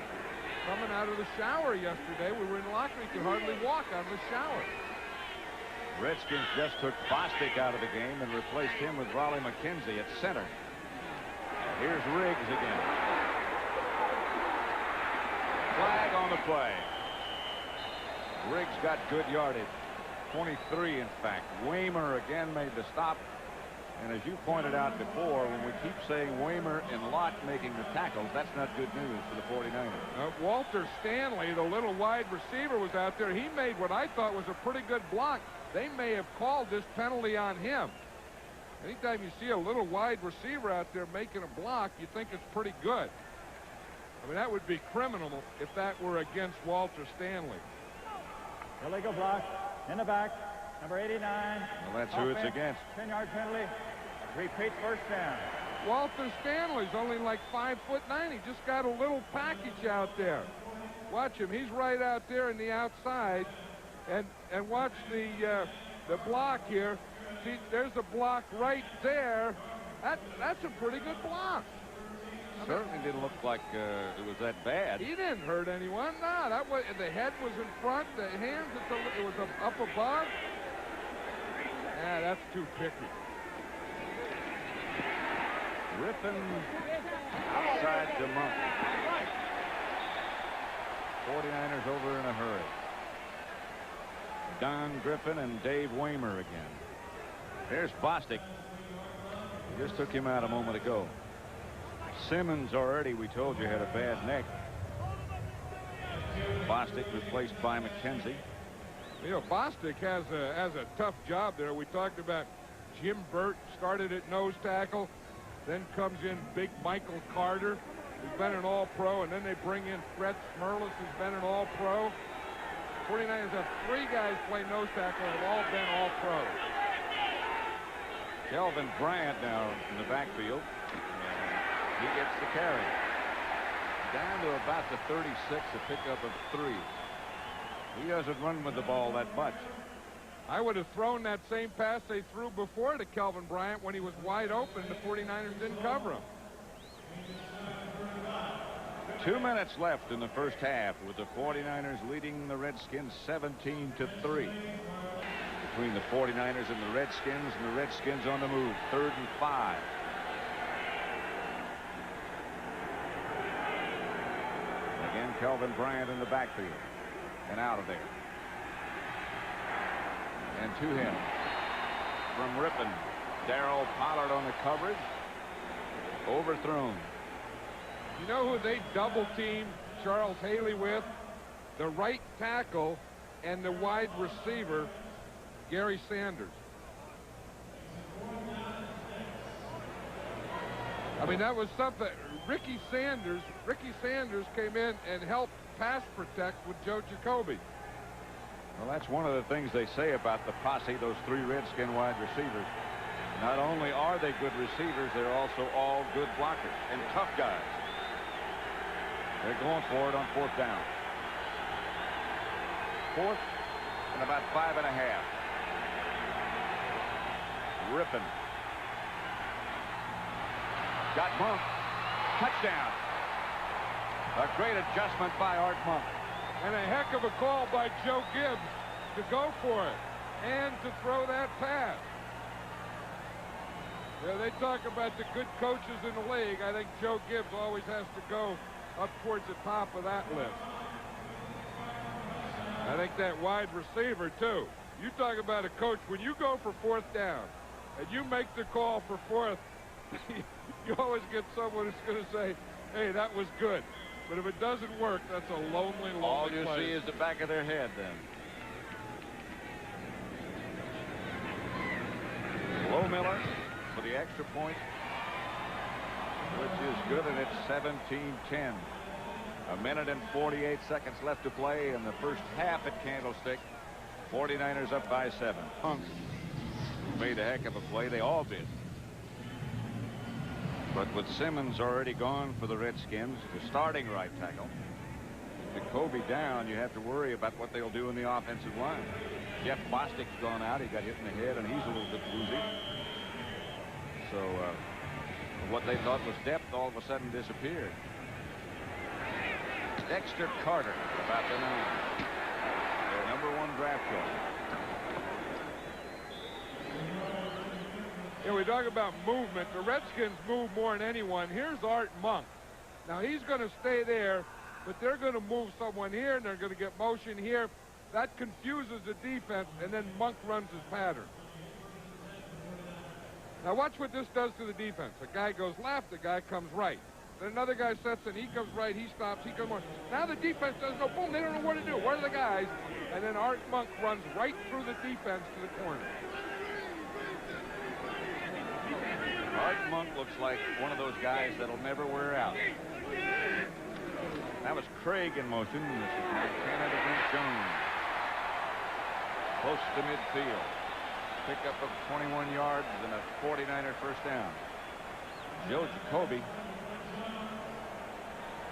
Coming out of the shower yesterday, we were in locker. He could hardly walk out of the shower. Redskins just took Bostic out of the game and replaced him with Raleigh McKenzie at center. Here's Riggs again. Flag on the play. Riggs got good yardage. 23, in fact. Waymer again made the stop. And as you pointed out before, when we keep saying Waymer and Lott making the tackles, that's not good news for the 49ers. Walter Stanley, the little wide receiver, was out there. He made what I thought was a pretty good block. They may have called this penalty on him. Anytime you see a little wide receiver out there making a block, you think it's pretty good. I mean, that would be criminal if that were against Walter Stanley. Illegal block in the back, number 89. Well, that's who it's against. 10-yard penalty. Repeat first down. Walter Stanley's only like 5'9". He just got a little package out there. Watch him. He's right out there in the outside. And watch the block here. See, there's a block right there. That's a pretty good block. Certainly didn't look like it was that bad. He didn't hurt anyone. No, that was, the head was in front. The hands, it was up above. Yeah, that's too picky. Ripping outside to Monk. 49ers over in a hurry. Don Griffin and Dave Waymer again. There's Bostic. Just took him out a moment ago. Simmons already, we told you, had a bad neck. Bostic replaced by McKenzie. You know, Bostic has a tough job there. We talked about Jim Burt started at nose tackle. Then comes in big Michael Carter, who's been an all-pro, and then they bring in Fred Smerlis, who's been an all-pro. 49ers have 3 guys play nose tackle and have all been all-pros. Kelvin Bryant now in the backfield. He gets the carry. Down to about the 36, a pickup of 3. He doesn't run with the ball that much. I would have thrown that same pass they threw before to Kelvin Bryant when he was wide open. The 49ers didn't cover him. 2 minutes left in the first half with the 49ers leading the Redskins 17-3. Between the 49ers and the Redskins on the move. 3rd and 5. Again, Kelvin Bryant in the backfield and out of there. And to him from Rippon. Darryl Pollard on the coverage. Overthrown. You know who they double team Charles Haley with? The right tackle and the wide receiver, Gary Sanders. I mean, that was something. Ricky Sanders came in and helped pass protect with Joe Jacoby. Well, that's one of the things they say about the posse, those 3 Redskin wide receivers. Not only are they good receivers, they're also all good blockers and tough guys. They're going for it on 4th down. 4th and about 5.5. Rippon. Got Monk. Touchdown. A great adjustment by Art Monk. And a heck of a call by Joe Gibbs to go for it and to throw that pass. Yeah, they talk about the good coaches in the league. I think Joe Gibbs always has to go up towards the top of that list. I think that wide receiver, too. You talk about a coach, when you go for 4th down and you make the call for 4th, you always get someone who's going to say, hey, that was good. But if it doesn't work, that's a lonely All you place. see is the back of their head then. Low Miller for the extra point, which is good, and it's 17-10. A minute and 48 seconds left to play in the first half at Candlestick. 49ers up by 7. Punk made a heck of a play. They all did. But with Simmons already gone for the Redskins, the starting right tackle, Jacoby down, you have to worry about what they'll do in the offensive line. Jeff Bostic's gone out. He got hit in the head, and he's a little bit woozy. So what they thought was depth all of a sudden disappeared. Dexter Carter, about the 9. Their #1 draft choice. Yeah, we talk about movement. The Redskins move more than anyone. Here's Art Monk. Now, he's going to stay there, but they're going to move someone here, and they're going to get motion here. That confuses the defense, and then Monk runs his pattern. Now, watch what this does to the defense. A guy goes left, the guy comes right. Then another guy sets in, he comes right, he stops, he comes right. Now the defense doesn't know, boom, they don't know what to do. Where are the guys? And then Art Monk runs right through the defense to the corner. Art Monk looks like one of those guys that'll never wear out. That was Craig in motion. This is Montana to Brent Jones. Close to midfield. Pickup of 21 yards and a 49er first down. Joe Jacoby.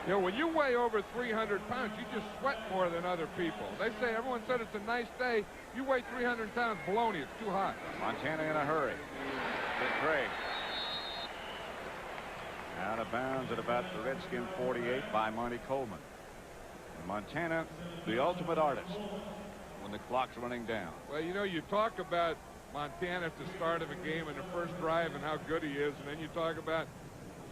You know, when you weigh over 300 pounds, you just sweat more than other people. They say, everyone said it's a nice day. You weigh 300 pounds, baloney. It's too hot. Montana in a hurry. To Craig. Out of bounds at about the Redskin 48 by Monty Coleman. And Montana, the ultimate artist when the clock's running down. Well, you know, you talk about Montana at the start of a game in the first drive and how good he is, and then you talk about,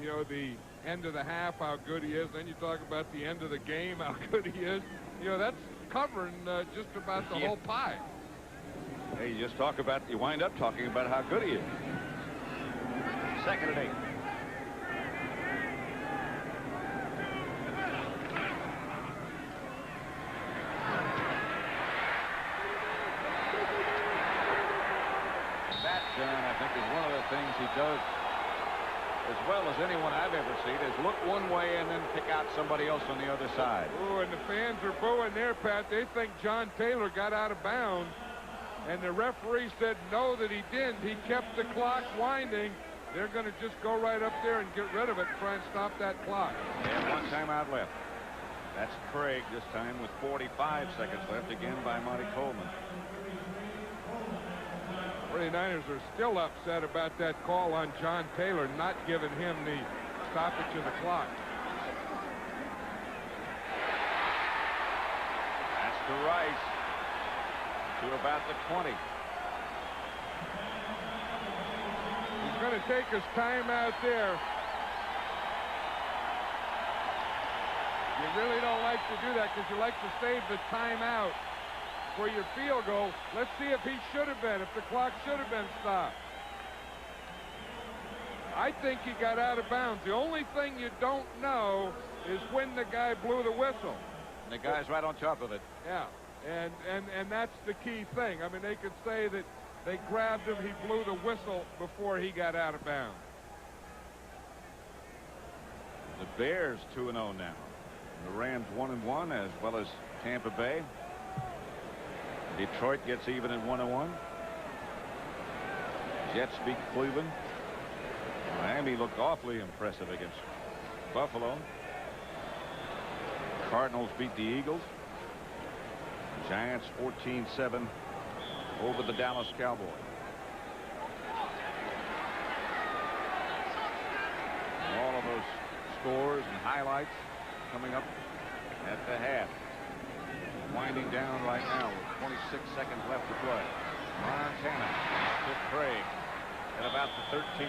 you know, the end of the half, how good he is. Then you talk about the end of the game, how good he is. You know, that's covering just about the whole pie. Hey, you wind up talking about how good he is. 2nd and 8. That, John, I think is one of the things he does as well as anyone I've ever seen, is look one way and then pick out somebody else on the other side. Oh, and the fans are booing there, Pat. They think John Taylor got out of bounds, and the referee said no, that he didn't. He kept the clock winding. They're going to just go right up there and get rid of it and try and stop that clock. And one timeout left. That's Craig this time with 45 seconds left, again by Monty Coleman. 49ers are still upset about that call on John Taylor, not giving him the stoppage of the clock. That's to Rice to about the 20. He's going to take his time out there. You really don't like to do that because you like to save the timeout for your field goal. Let's see if he should have been, if the clock should have been stopped. I think he got out of bounds. The only thing you don't know is when the guy blew the whistle. And the guy's right on top of it. Yeah, and that's the key thing. I mean, they could say that they grabbed him, he blew the whistle before he got out of bounds. The Bears 2-0 now. The Rams 1-1, as well as Tampa Bay. Detroit gets even at 1-1. Jets beat Cleveland. Miami looked awfully impressive against Buffalo. Cardinals beat the Eagles. Giants 14-7 over the Dallas Cowboys. All of those scores and highlights coming up at the half. Winding down right now with 26 seconds left to play. Montana to Craig at about the 13.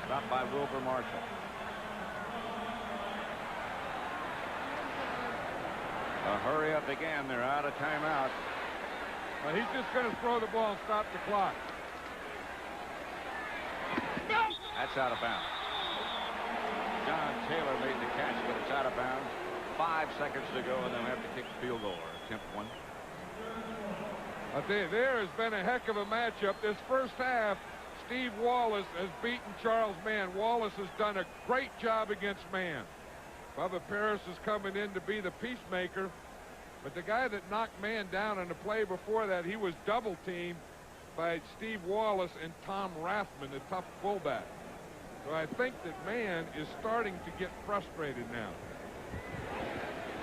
Stopped by Wilbur Marshall. A hurry up again. They're out of timeout. Well, he's just going to throw the ball and stop the clock. That's out of bounds. John Taylor made the catch, but it's out of bounds. 5 seconds to go, and they'll have to kick the field goal or attempt one. I'll tell you, there has been a heck of a matchup. This first half, Steve Wallace has beaten Charles Mann. Wallace has done a great job against Mann. Bubba Paris is coming in to be the peacemaker. But the guy that knocked Mann down on the play before that, he was double teamed by Steve Wallace and Tom Rathman, the tough fullback. So I think that Mann is starting to get frustrated now.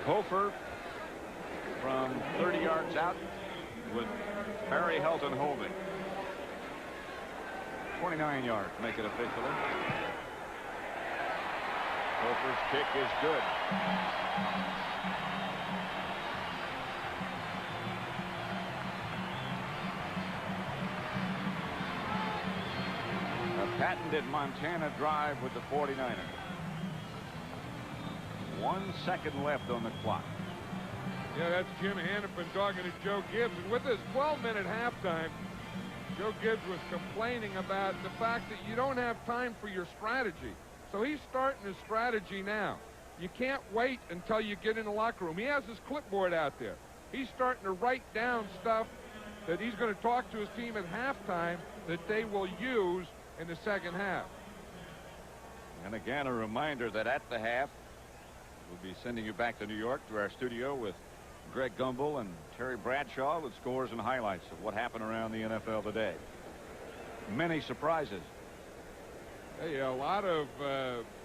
Kofer from 30 yards out with Barry Helton holding. 29 yards, make it officially. Kofer's kick is good. A patented Montana drive with the 49ers. 1 second left on the clock. Yeah, that's Jim Hannafin talking to Joe Gibbs. And with this 12-minute halftime, Joe Gibbs was complaining about the fact that you don't have time for your strategy. So he's starting his strategy now. You can't wait until you get in the locker room. He has his clipboard out there. He's starting to write down stuff that he's going to talk to his team at halftime that they will use in the second half. And again, a reminder that at the half, we'll be sending you back to New York to our studio with Greg Gumbel and Terry Bradshaw with scores and highlights of what happened around the NFL today. Many surprises. Hey, a lot of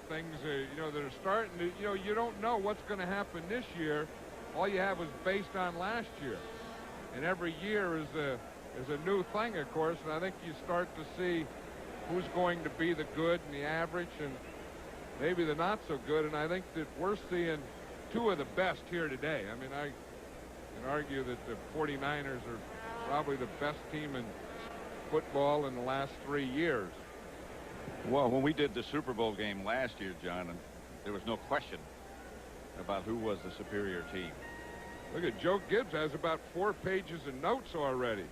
things that are starting to, you don't know what's going to happen this year. All you have was based on last year, and every year is a new thing, of course. And I think you start to see who's going to be the good and the average and maybe the not so good. And I think that we're seeing two of the best here today. I mean, I can argue that the 49ers are probably the best team in football in the last 3 years. Well, when we did the Super Bowl game last year, John, and there was no question about who was the superior team. Look at Joe Gibbs has about 4 pages of notes already.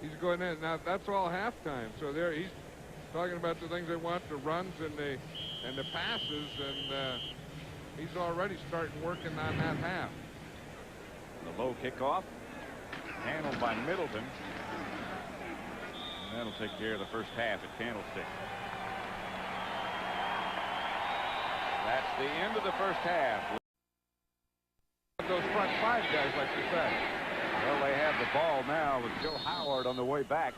He's going in now. That's all halftime. So there he's talking about the things they want, the runs and the passes, and he's already starting working on that half. The low kickoff handled by Middleton. And that'll take care of the first half at Candlestick. That's the end of the first half. Those front 5 guys, like you said. Well, they have the ball now with Joe Howard on the way back.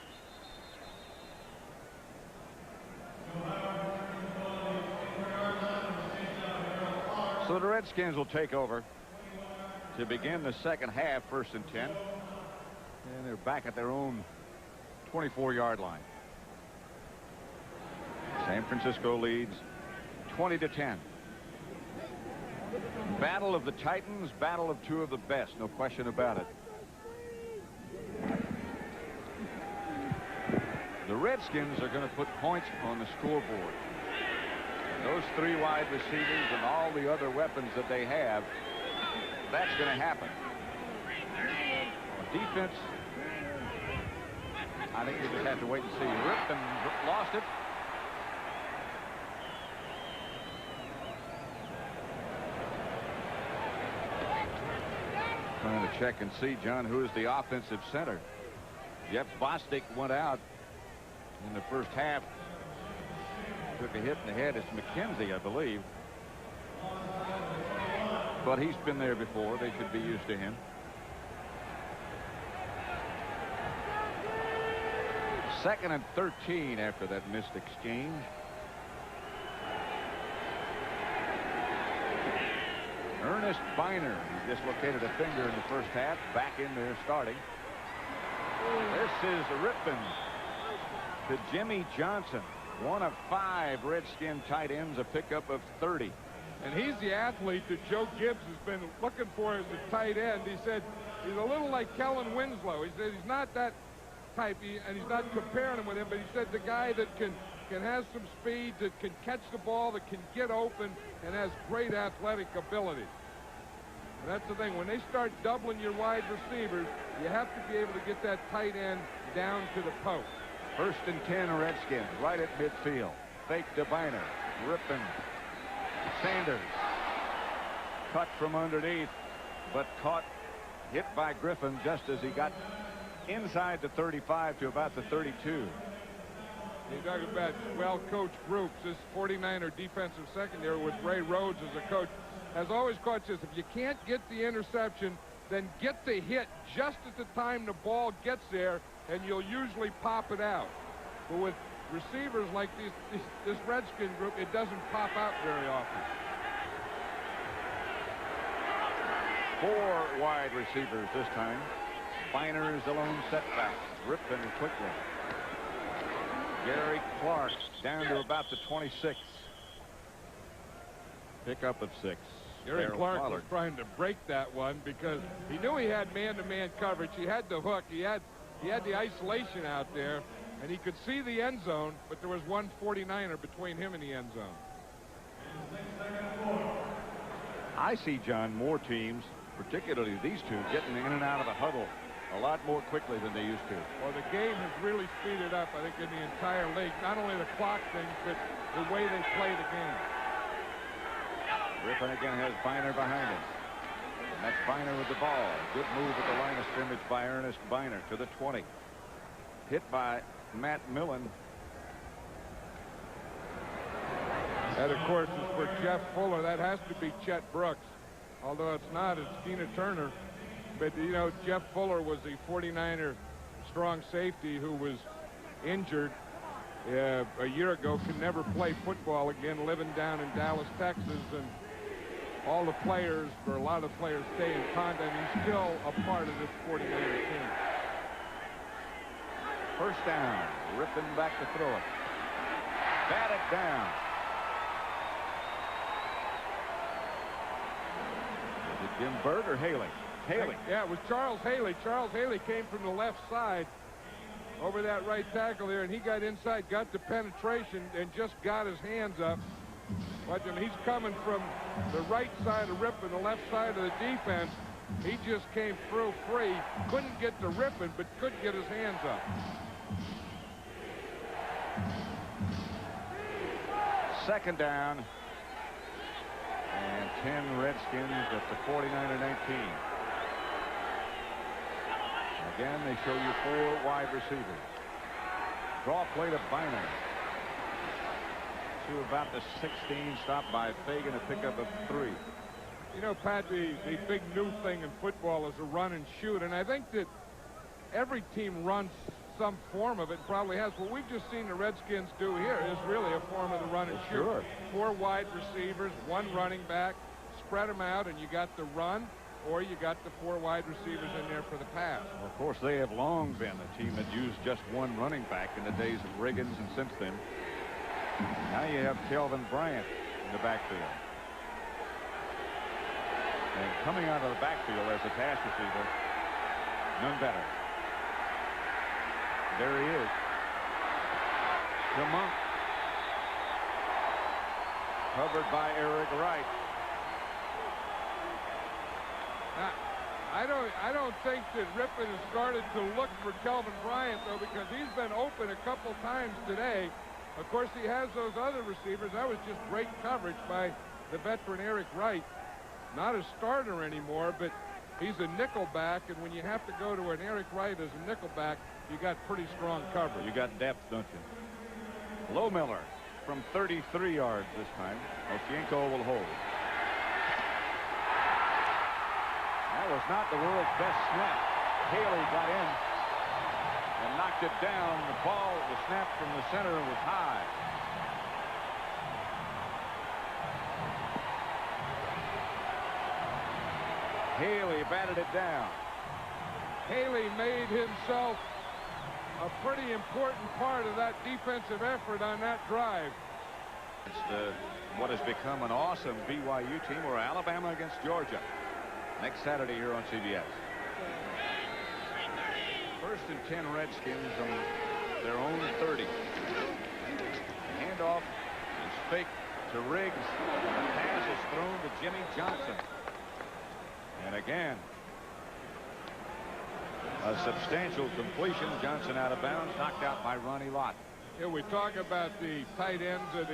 So the Redskins will take over to begin the second half, 1st and 10. And they're back at their own 24-yard line. San Francisco leads 20-10. Battle of the Titans, battle of 2 of the best, no question about it. The Redskins are going to put points on the scoreboard. Those 3 wide receivers and all the other weapons that they have, that's going to happen. On defense, I think we just have to wait and see. Ripped and lost it. Trying to check and see, John, who is the offensive center. Jeff Bostic went out in the first half. Took a hit in the head. It's McKenzie, I believe. But he's been there before. They should be used to him. Second and 13 after that missed exchange. Ernest Biner, he dislocated a finger in the first half, back in there starting. This is Rippin to Jimmy Johnson, one of 5 Redskin tight ends, a pickup of 30. And he's the athlete that Joe Gibbs has been looking for as a tight end. He said he's a little like Kellen Winslow. He said he's not that type, and he's not comparing him with him, but he said the guy that can have some speed, that can catch the ball, that can get open, and has great athletic ability. And that's the thing. When they start doubling your wide receivers, you have to be able to get that tight end down to the post. 1st and 10 Redskins right at midfield. Fake to Biner. Rippin. Sanders. Cut from underneath, but caught, hit by Griffin just as he got inside the 35 to about the 32. You talk about well-coached groups. This 49er defensive secondary with Ray Rhodes as a coach has always coached this. If you can't get the interception, then get the hit just at the time the ball gets there, and you'll usually pop it out. But with receivers like this Redskin group, it doesn't pop out very often. 4 wide receivers this time. Biner is the lone setback. Rippin quickly. Gary Clark down to about the 26. Pickup of 6. Gary Clark was trying to break that one because he knew he had man-to-man coverage. He had the hook. He had the isolation out there, and he could see the end zone, but there was one 49er between him and the end zone. I see, John, more teams, particularly these 2, getting in and out of the huddle a lot more quickly than they used to. Well, the game has really speeded up, I think, in the entire league. Not only the clock things, but the way they play the game. Rippin again has Biner behind him. And that's Biner with the ball. Good move at the line of scrimmage by Ernest Biner to the 20. Hit by Matt Millen. That, of course, is for Jeff Fuller. That has to be Chet Brooks. Although it's not, it's Tina Turner. But, you know, Jeff Fuller was the 49er strong safety who was injured a year ago, could never play football again, living down in Dallas, Texas. And all the players, or a lot of the players, stay in contact. He's still a part of this 49er team. First down. Ripping back to throw it. Batted down. Is it Jim Bird or Haley? Haley. Yeah, it was Charles Haley. Charles Haley came from the left side over that right tackle there, and he got inside, got the penetration, and just got his hands up. Watch him. He's coming from the right side of Rippon, the left side of the defense. He just came through free. Couldn't get to Rippon, but could get his hands up. Second down. And 10 Redskins at the 49er-19. Again, they show you 4 wide receivers. Draw play to Bynum. To about the 16, stopped by Fagan, a pickup of 3. You know, Pat, the big new thing in football is a run and shoot, and I think that every team runs some form of it, probably has. What we've just seen the Redskins do here is really a form of the run and shoot. Sure. 4 wide receivers, 1 running back, spread them out, and you got the run, or you got the 4 wide receivers in there for the pass. Well, of course, they have long been a team that used just 1 running back in the days of Riggins and since then. Now you have Kelvin Bryant in the backfield. And coming out of the backfield as a pass receiver, none better. There he is. The Monk. Covered by Eric Wright. Now, I don't think that Rippon has started to look for Kelvin Bryant, though, because he's been open a couple times today. Of course, he has those other receivers. That was just great coverage by the veteran Eric Wright. Not a starter anymore, but he's a nickel back, and when you have to go to an Eric Wright as a nickel back, you got pretty strong coverage. You got depth, don't you? Low Miller from 33 yards this time. Oshienko will hold. That was not the world's best snap. Haley got in and knocked it down. The ball, the snap from the center was high. Haley batted it down. Haley made himself a pretty important part of that defensive effort on that drive. It's what has become an awesome BYU team, or Alabama against Georgia next Saturday here on CBS. First and 10 Redskins on their own 30. The handoff is fake to Riggs. And the pass is thrown to Jimmy Johnson. And again, a substantial completion. Johnson out of bounds, knocked out by Ronnie Lott. Yeah, we talk about the tight ends of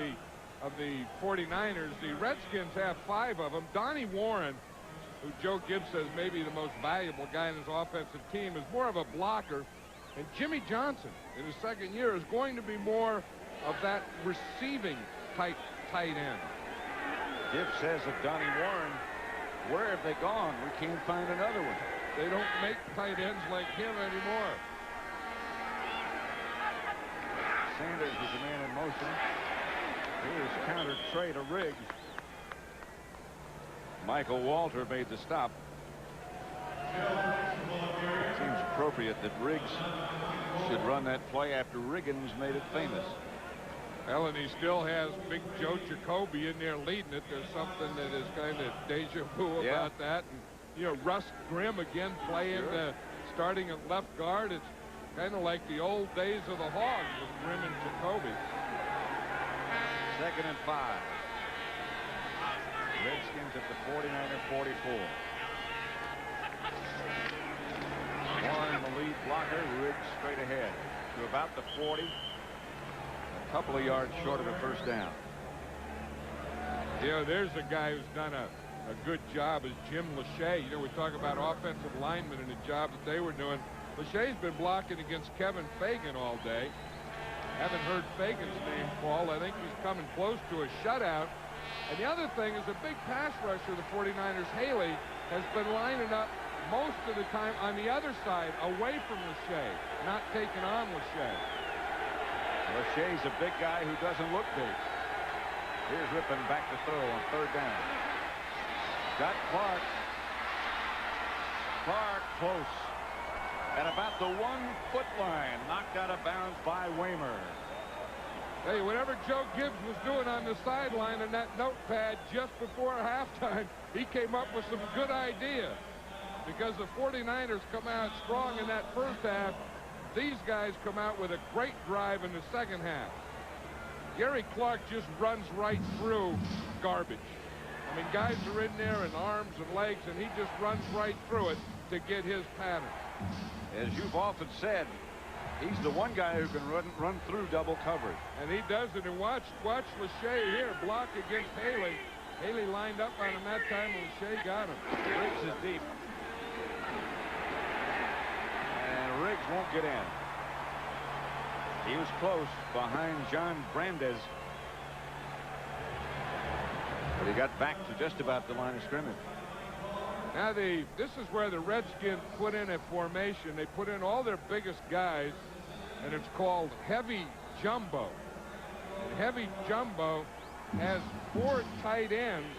the 49ers. The Redskins have 5 of them. Donnie Warren, who Joe Gibbs says may be the most valuable guy in his offensive team, is more of a blocker. And Jimmy Johnson, in his second year, is going to be more of that receiving type tight end. Gibbs says of Donnie Warren, where have they gone? We can't find another one. They don't make tight ends like him anymore. Sanders is the man in motion. Here's counter tray to Riggs. Michael Walter made the stop. It seems appropriate that Riggs should run that play after Riggins made it famous. Well, and he still has Big Joe Jacoby in there leading it. There's something that is kind of deja vu about that. And, you know, Russ Grimm again playing, starting at left guard. It's kind of like the old days of the Hogs with Grimm and Jacoby. 2nd and 5. Redskins at the 49er-44. Warren, the lead blocker. Riggs straight ahead to about the 40. A couple of yards short of a first down. You know, there's a guy who's done a good job, is Jim Lachey. You know, we talk about offensive linemen and the job that they were doing. Lachey's been blocking against Kevin Fagan all day. Haven't heard Fagan's name called. I think he's coming close to a shutout. And the other thing is a big pass rusher, the 49ers, Haley, has been lining up most of the time on the other side, away from Lachey, not taking on Lachey. Lachey's a big guy who doesn't look big. Here's Rippon back to throw on 3rd down. Got Clark. Clark close. At about the 1-foot line, knocked out of bounds by Waymer. Hey, whatever Joe Gibbs was doing on the sideline in that notepad just before halftime, he came up with some good ideas. Because the 49ers come out strong in that first half, these guys come out with a great drive in the second half. Gary Clark just runs right through garbage. I mean, guys are in there in arms and legs, and he just runs right through it to get his pattern. As you've often said, he's the one guy who can run through double coverage. And he does it. And watch Lachey here block against Haley. Haley lined up on him that time, and Lachey got him. Riggs is deep. And Riggs won't get in. He was close behind John Brandes. But he got back to just about the line of scrimmage. Now this is where the Redskins put in a formation. They put in all their biggest guys, and it's called heavy jumbo. And heavy jumbo has 4 tight ends.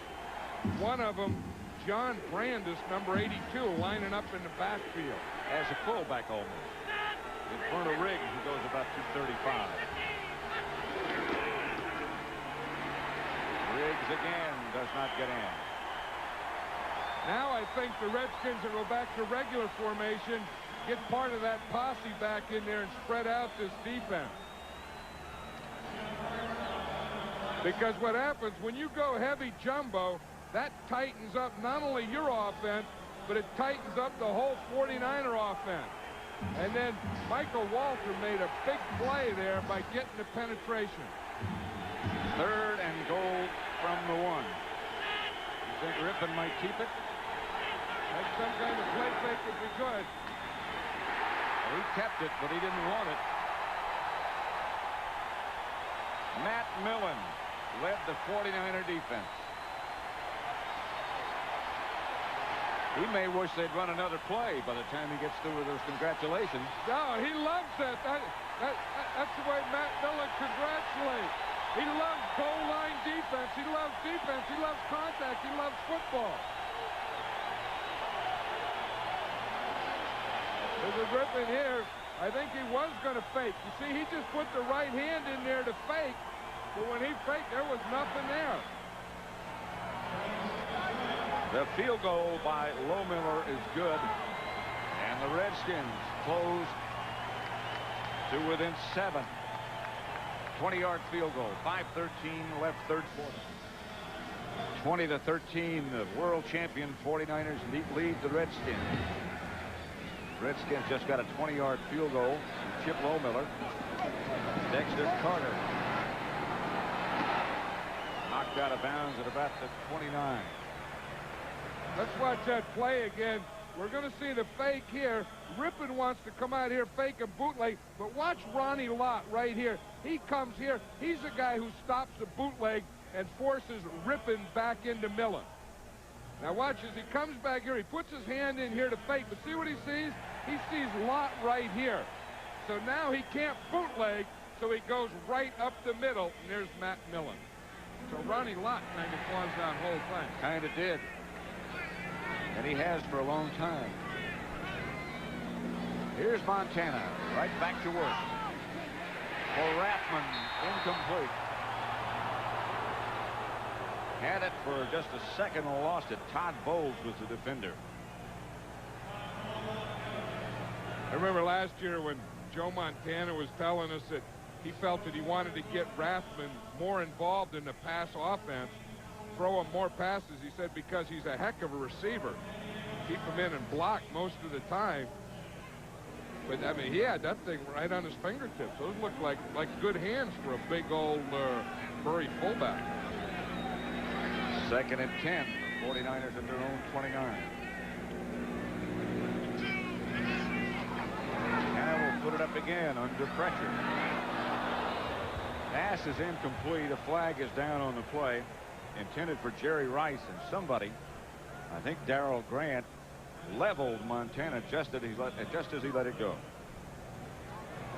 One of them, John Brandes, number 82, lining up in the backfield. As a fullback almost. In front of Riggs, who goes about 235. Riggs again does not get in. Now I think the Redskins will go back to regular formation, get part of that posse back in there and spread out this defense. Because what happens when you go heavy jumbo, that tightens up not only your offense, but it tightens up the whole 49er offense. And then Michael Walter made a big play there by getting the penetration. 3rd and goal from the 1. You think Rippon might keep it? That's some kind of play fake would be good. Well, he kept it, but he didn't want it. Matt Millen led the 49er defense. He may wish they'd run another play by the time he gets through with those congratulations. No, he loves that. That's the way Matt Millen congratulates. He loves goal line defense. He loves defense. He loves contact. He loves football. There's a Rippon here. I think he was going to fake. You see, he just put the right hand in there to fake. But when he faked, there was nothing there. The field goal by Lohmiller is good. And the Redskins close to within 7. 20-yard field goal. 5:13 left, 3rd quarter. 20-13, the world champion 49ers lead the Redskins. Redskins just got a 20-yard field goal from Chip Lohmiller. Dexter Carter knocked out of bounds at about the 29. Let's watch that play again. We're going to see the fake here. Rippon wants to come out here, fake a bootleg, but watch Ronnie Lott right here. He comes here. He's the guy who stops the bootleg and forces Rippon back into Millen. Now watch as he comes back here. He puts his hand in here to fake, but see what he sees? He sees Lott right here. So now he can't bootleg, so he goes right up the middle, and there's Matt Millen. So Ronnie Lott kind of caused that whole thing. Kind of did. And he has for a long time. Here's Montana, right back to work. For Rathman, incomplete. Had it for just a second and lost it. Todd Bowles was the defender. I remember last year when Joe Montana was telling us that he felt that he wanted to get Rathman more involved in the pass offense, throw him more passes. He said because he's a heck of a receiver. Keep him in and block most of the time. But, I mean, he had that thing right on his fingertips. Those look like good hands for a big old furry fullback. 2nd and 10. The 49ers at their own 29. Montana will put it up again under pressure. Pass is incomplete. A flag is down on the play, intended for Jerry Rice, and somebody, I think Darrell Grant, leveled Montana just as he let it go.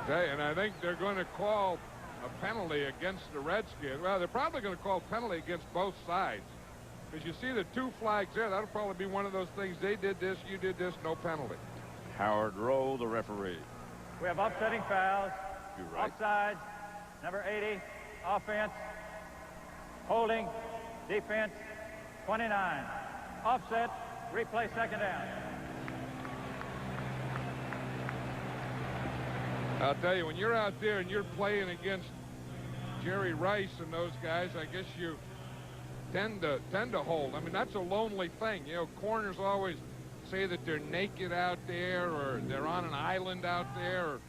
Okay, and I think they're going to call a penalty against the Redskins. Well, they're probably going to call a penalty against both sides. Because you see the 2 flags there, that'll probably be one of those things. They did this, you did this, no penalty. Howard Rowe, the referee. We have offsetting fouls. You're right. Offside, number 80, offense, holding, defense, 29. Offset, replay, second down. I'll tell you, when you're out there and you're playing against Jerry Rice and those guys, I guess you tend to hold. I mean, that's a lonely thing. You know, corners always say that they're naked out there, or they're on an island out there, or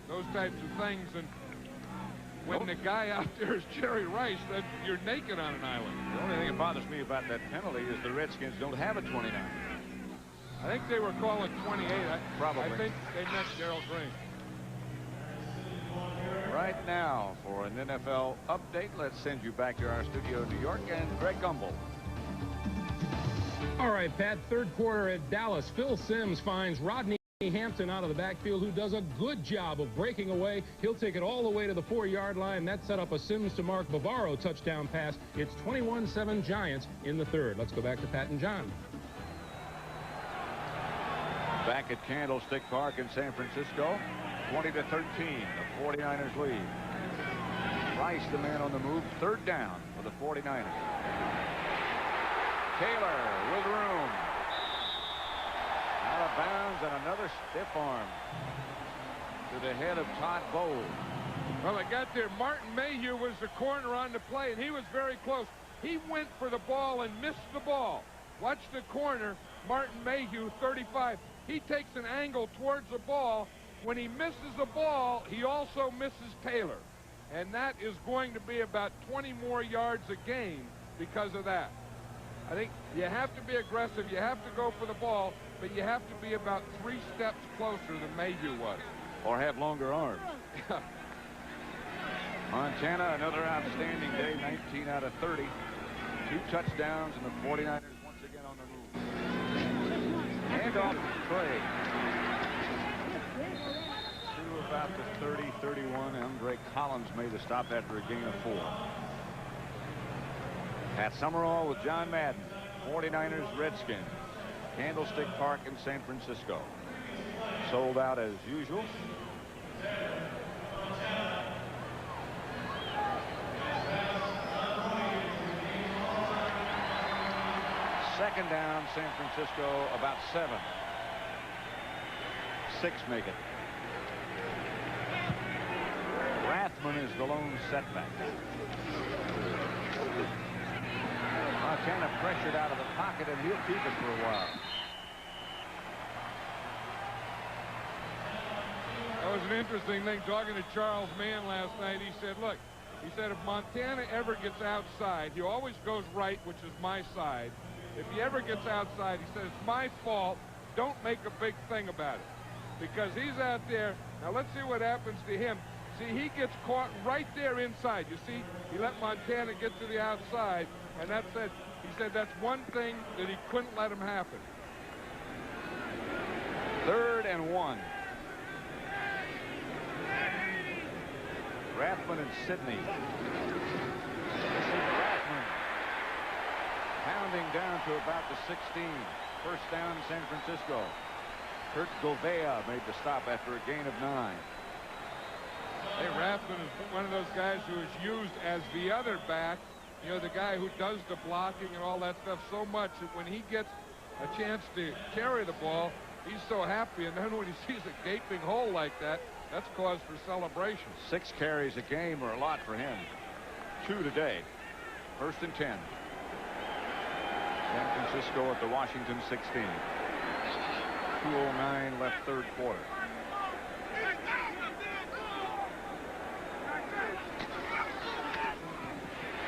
those types of things. And when the guy out there is Jerry Rice, then you're naked on an island. The only thing that bothers me about that penalty is the Redskins don't have a 29. I think they were calling 28. Probably. I think they meant Gerald Green. Right now, for an NFL update, let's send you back to our studio in New York and Greg Gumbel. All right, Pat, third quarter at Dallas. Phil Simms finds Rodney Hampton out of the backfield, who does a good job of breaking away. He'll take it all the way to the 4-yard line. That set up a Simms to Mark Bavaro touchdown pass. It's 21-7 Giants in the third. Let's go back to Pat and John. Back at Candlestick Park in San Francisco, 20-13, the 49ers lead. Rice, the man on the move, third down for the 49ers. Taylor with room. Out of bounds, and another stiff arm to the head of Todd Bowles. Well, I got there. Martin Mayhew was the corner on the play, and he was very close. He went for the ball and missed the ball. Watch the corner, Martin Mayhew, 35. He takes an angle towards the ball. When he misses the ball, he also misses Taylor. And that is going to be about 20 more yards a game because of that. I think you have to be aggressive. You have to go for the ball, but you have to be about 3 steps closer than Mayhew was. Or have longer arms. Montana, another outstanding day, 19 out of 30. 2 touchdowns, and the 49ers once again on the move. Hand off to Trey. To about the 30-31. Andre Collins made the stop after a gain of 4. Pat Summerall with John Madden. 49ers Redskins. Candlestick Park in San Francisco. Sold out as usual. Second down, San Francisco, about 7. 6 make it. Rathman is the lone setback. Montana pressured out of the pocket, and he'll keep it for a while. That was an interesting thing, talking to Charles Mann last night. He said, look, he said, if Montana ever gets outside, he always goes right, which is my side. If he ever gets outside, he said, it's my fault. Don't make a big thing about it. Because he's out there. Now, let's see what happens to him. See, he gets caught right there inside. You see, he let Montana get to the outside, and that said, he said that's one thing that he couldn't let him happen. 3rd and 1. Rathman and Sidney. This is Rathman. Pounding down to about the 16. First down, San Francisco. Kurt Govea made the stop after a gain of 9. Hey, Rathman is one of those guys who is used as the other back, you know, the guy who does the blocking and all that stuff so much that when he gets a chance to carry the ball, he's so happy. And then when he sees a gaping hole like that, that's cause for celebration. 6 carries a game are a lot for him. 2 today. 1st and 10. San Francisco at the Washington 16. 2:09 left third quarter.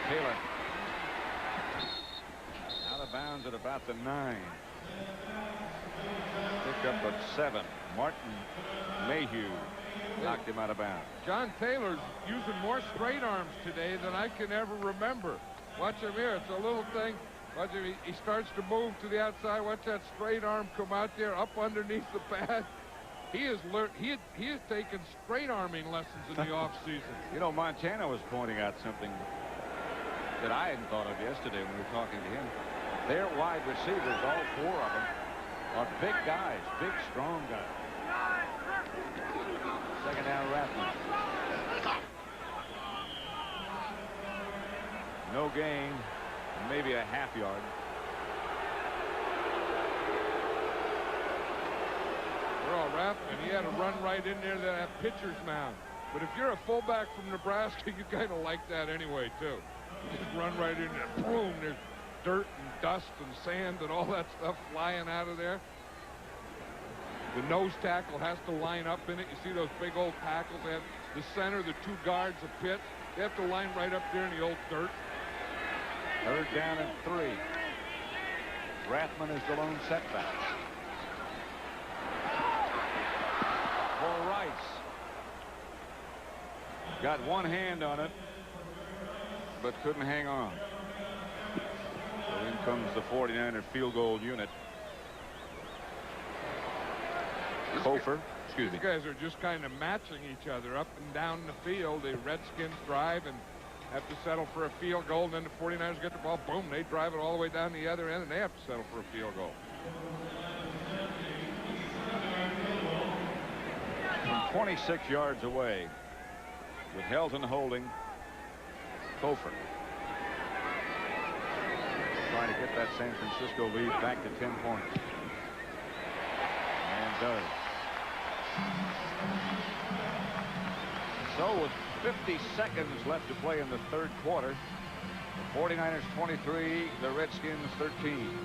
Taylor out of bounds at about the 9. Picked up at 7. Martin Mayhew knocked him out of bounds. John Taylor's using more straight arms today than I can ever remember. Watch him here. It's a little thing. Watch him. He starts to move to the outside. Watch that straight arm come out there up underneath the pad. He has learned. He has taken straight arming lessons in the off season. You know, Montana was pointing out something that I hadn't thought of yesterday when we were talking to him. Their wide receivers, all 4 of them, are big guys, big, strong guys. Second down, Rathman. No gain, maybe a half yard. Earl Rathman, he had to run right in there to that pitcher's mound. But if you're a fullback from Nebraska, you kind of like that anyway, too. You just run right in there. Boom, there's dirt and dust and sand and all that stuff flying out of there. The nose tackle has to line up in it. You see those big old tackles? They have the center, the 2 guards, the pit. They have to line right up there in the old dirt. Third down and 3. Rathman is the lone setback. For Rice. Got one hand on it, but couldn't hang on. So in comes the 49er field goal unit. Kofer, excuse me. These guys are just kind of matching each other up and down the field. The Redskins drive and have to settle for a field goal, and then the 49ers get the ball. Boom, they drive it all the way down the other end, and they have to settle for a field goal. From 26 yards away, with Helton holding, Kofer trying to get that San Francisco lead back to 10 points. And does. So with 50 seconds left to play in the third quarter, the 49ers 23, the Redskins 13.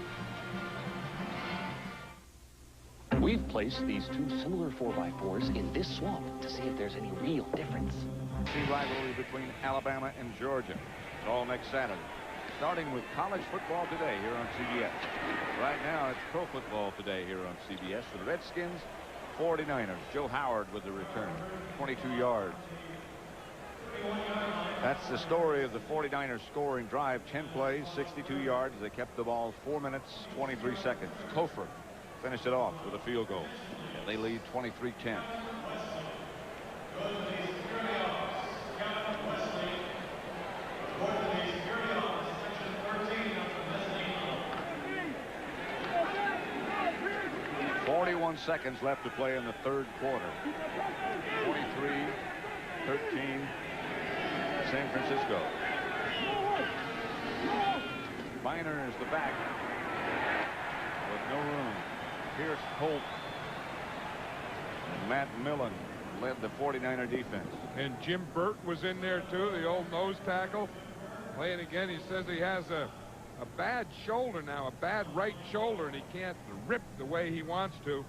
We've placed these 2 similar 4x4s in this swamp to see if there's any real difference. The rivalry between Alabama and Georgia. It's all next Saturday. Starting with college football today here on CBS. Right now it's pro football today here on CBS. For the Redskins, 49ers. Joe Howard with the return. 22 yards. That's the story of the 49ers scoring drive. 10 plays, 62 yards. They kept the ball 4 minutes, 23 seconds. Kofer finished it off with a field goal. And they lead 23-10. Seconds left to play in the third quarter. 23-13 San Francisco. Biner is the back with no room. Pierce, Holt, and Matt Millen led the 49er defense. And Jim Burt was in there too, the old nose tackle. Playing again, he says he has a bad shoulder now, a bad right shoulder, and he can't rip the way he wants to.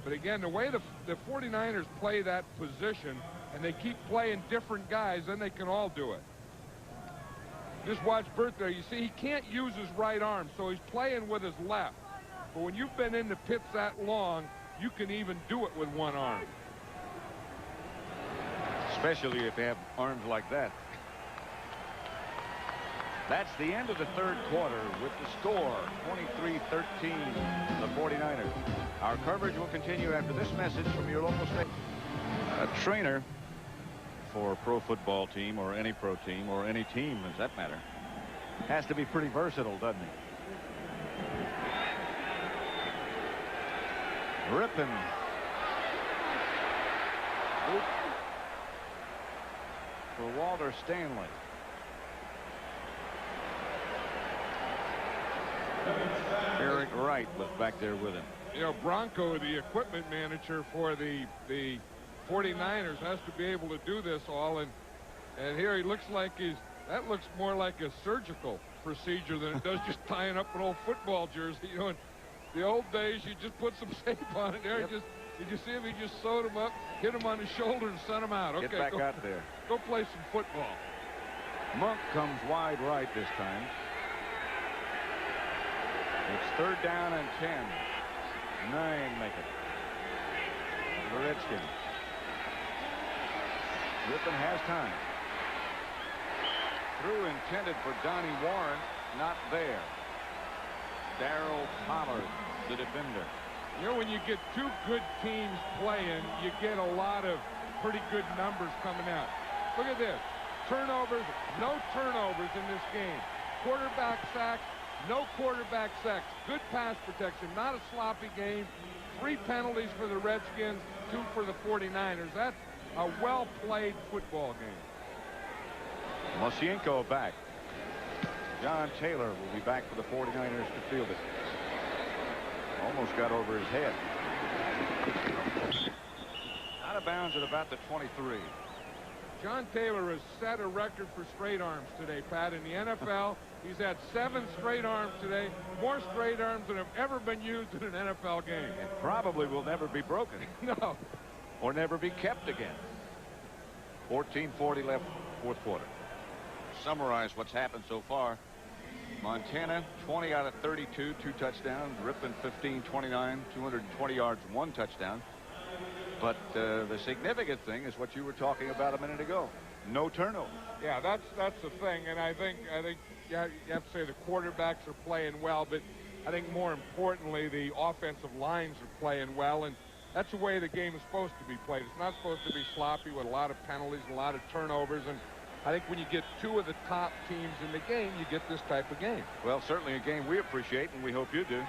But again, the way the 49ers play that position, and they keep playing different guys, then they can all do it. Just watch Burt there. You see, he can't use his right arm, so he's playing with his left. But when you've been in the pits that long, you can even do it with one arm. Especially if they have arms like that. That's the end of the third quarter with the score 23-13 the 49ers. Our coverage will continue after this message from your local station. A trainer for a pro football team or any pro team or any team as that matter has to be pretty versatile, doesn't he? Rippin. Oop. For Walter Stanley. Eric Wright was back there with him. You know, Bronco, the equipment manager for the 49ers, has to be able to do this all. And here he looks like that looks more like a surgical procedure than it does just tying up an old football jersey. You know, in the old days, you just put some tape on it there. Yep. Did you see him? He just sewed him up, hit him on the shoulder, and sent him out. Okay, get back out there. Go play some football. Monk comes wide right this time. It's third down and 10. 9 make it. The Redskins. Rippon has time. Through intended for Donnie Warren. Not there. Darryl Pollard, the defender. You know, when you get two good teams playing, you get a lot of pretty good numbers coming out. Look at this. Turnovers, no turnovers in this game. Quarterback sacks, no quarterback sacks. Good pass protection, not a sloppy game. 3 penalties for the Redskins, 2 for the 49ers. That's a well-played football game. Mosienko back. John Taylor will be back for the 49ers to field it. Almost got over his head. Out of bounds at about the 23. John Taylor has set a record for straight arms today, Pat. In the NFL, he's had 7 straight arms today, more straight arms than have ever been used in an NFL game. It probably will never be broken. No. Or never be kept again. 14:40 left, fourth quarter. Summarize what's happened so far. Montana 20 out of 32, 2 touchdowns. Rippon 15-29, 220 yards, 1 touchdown. But the significant thing is what you were talking about a minute ago. No turnover. Yeah, that's the thing, and I think you have to say the quarterbacks are playing well, but I think more importantly the offensive lines are playing well, and that's the way the game is supposed to be played. It's not supposed to be sloppy with a lot of penalties and a lot of turnovers, and I think when you get 2 of the top teams in the game, you get this type of game. Well, certainly a game we appreciate, and we hope you do.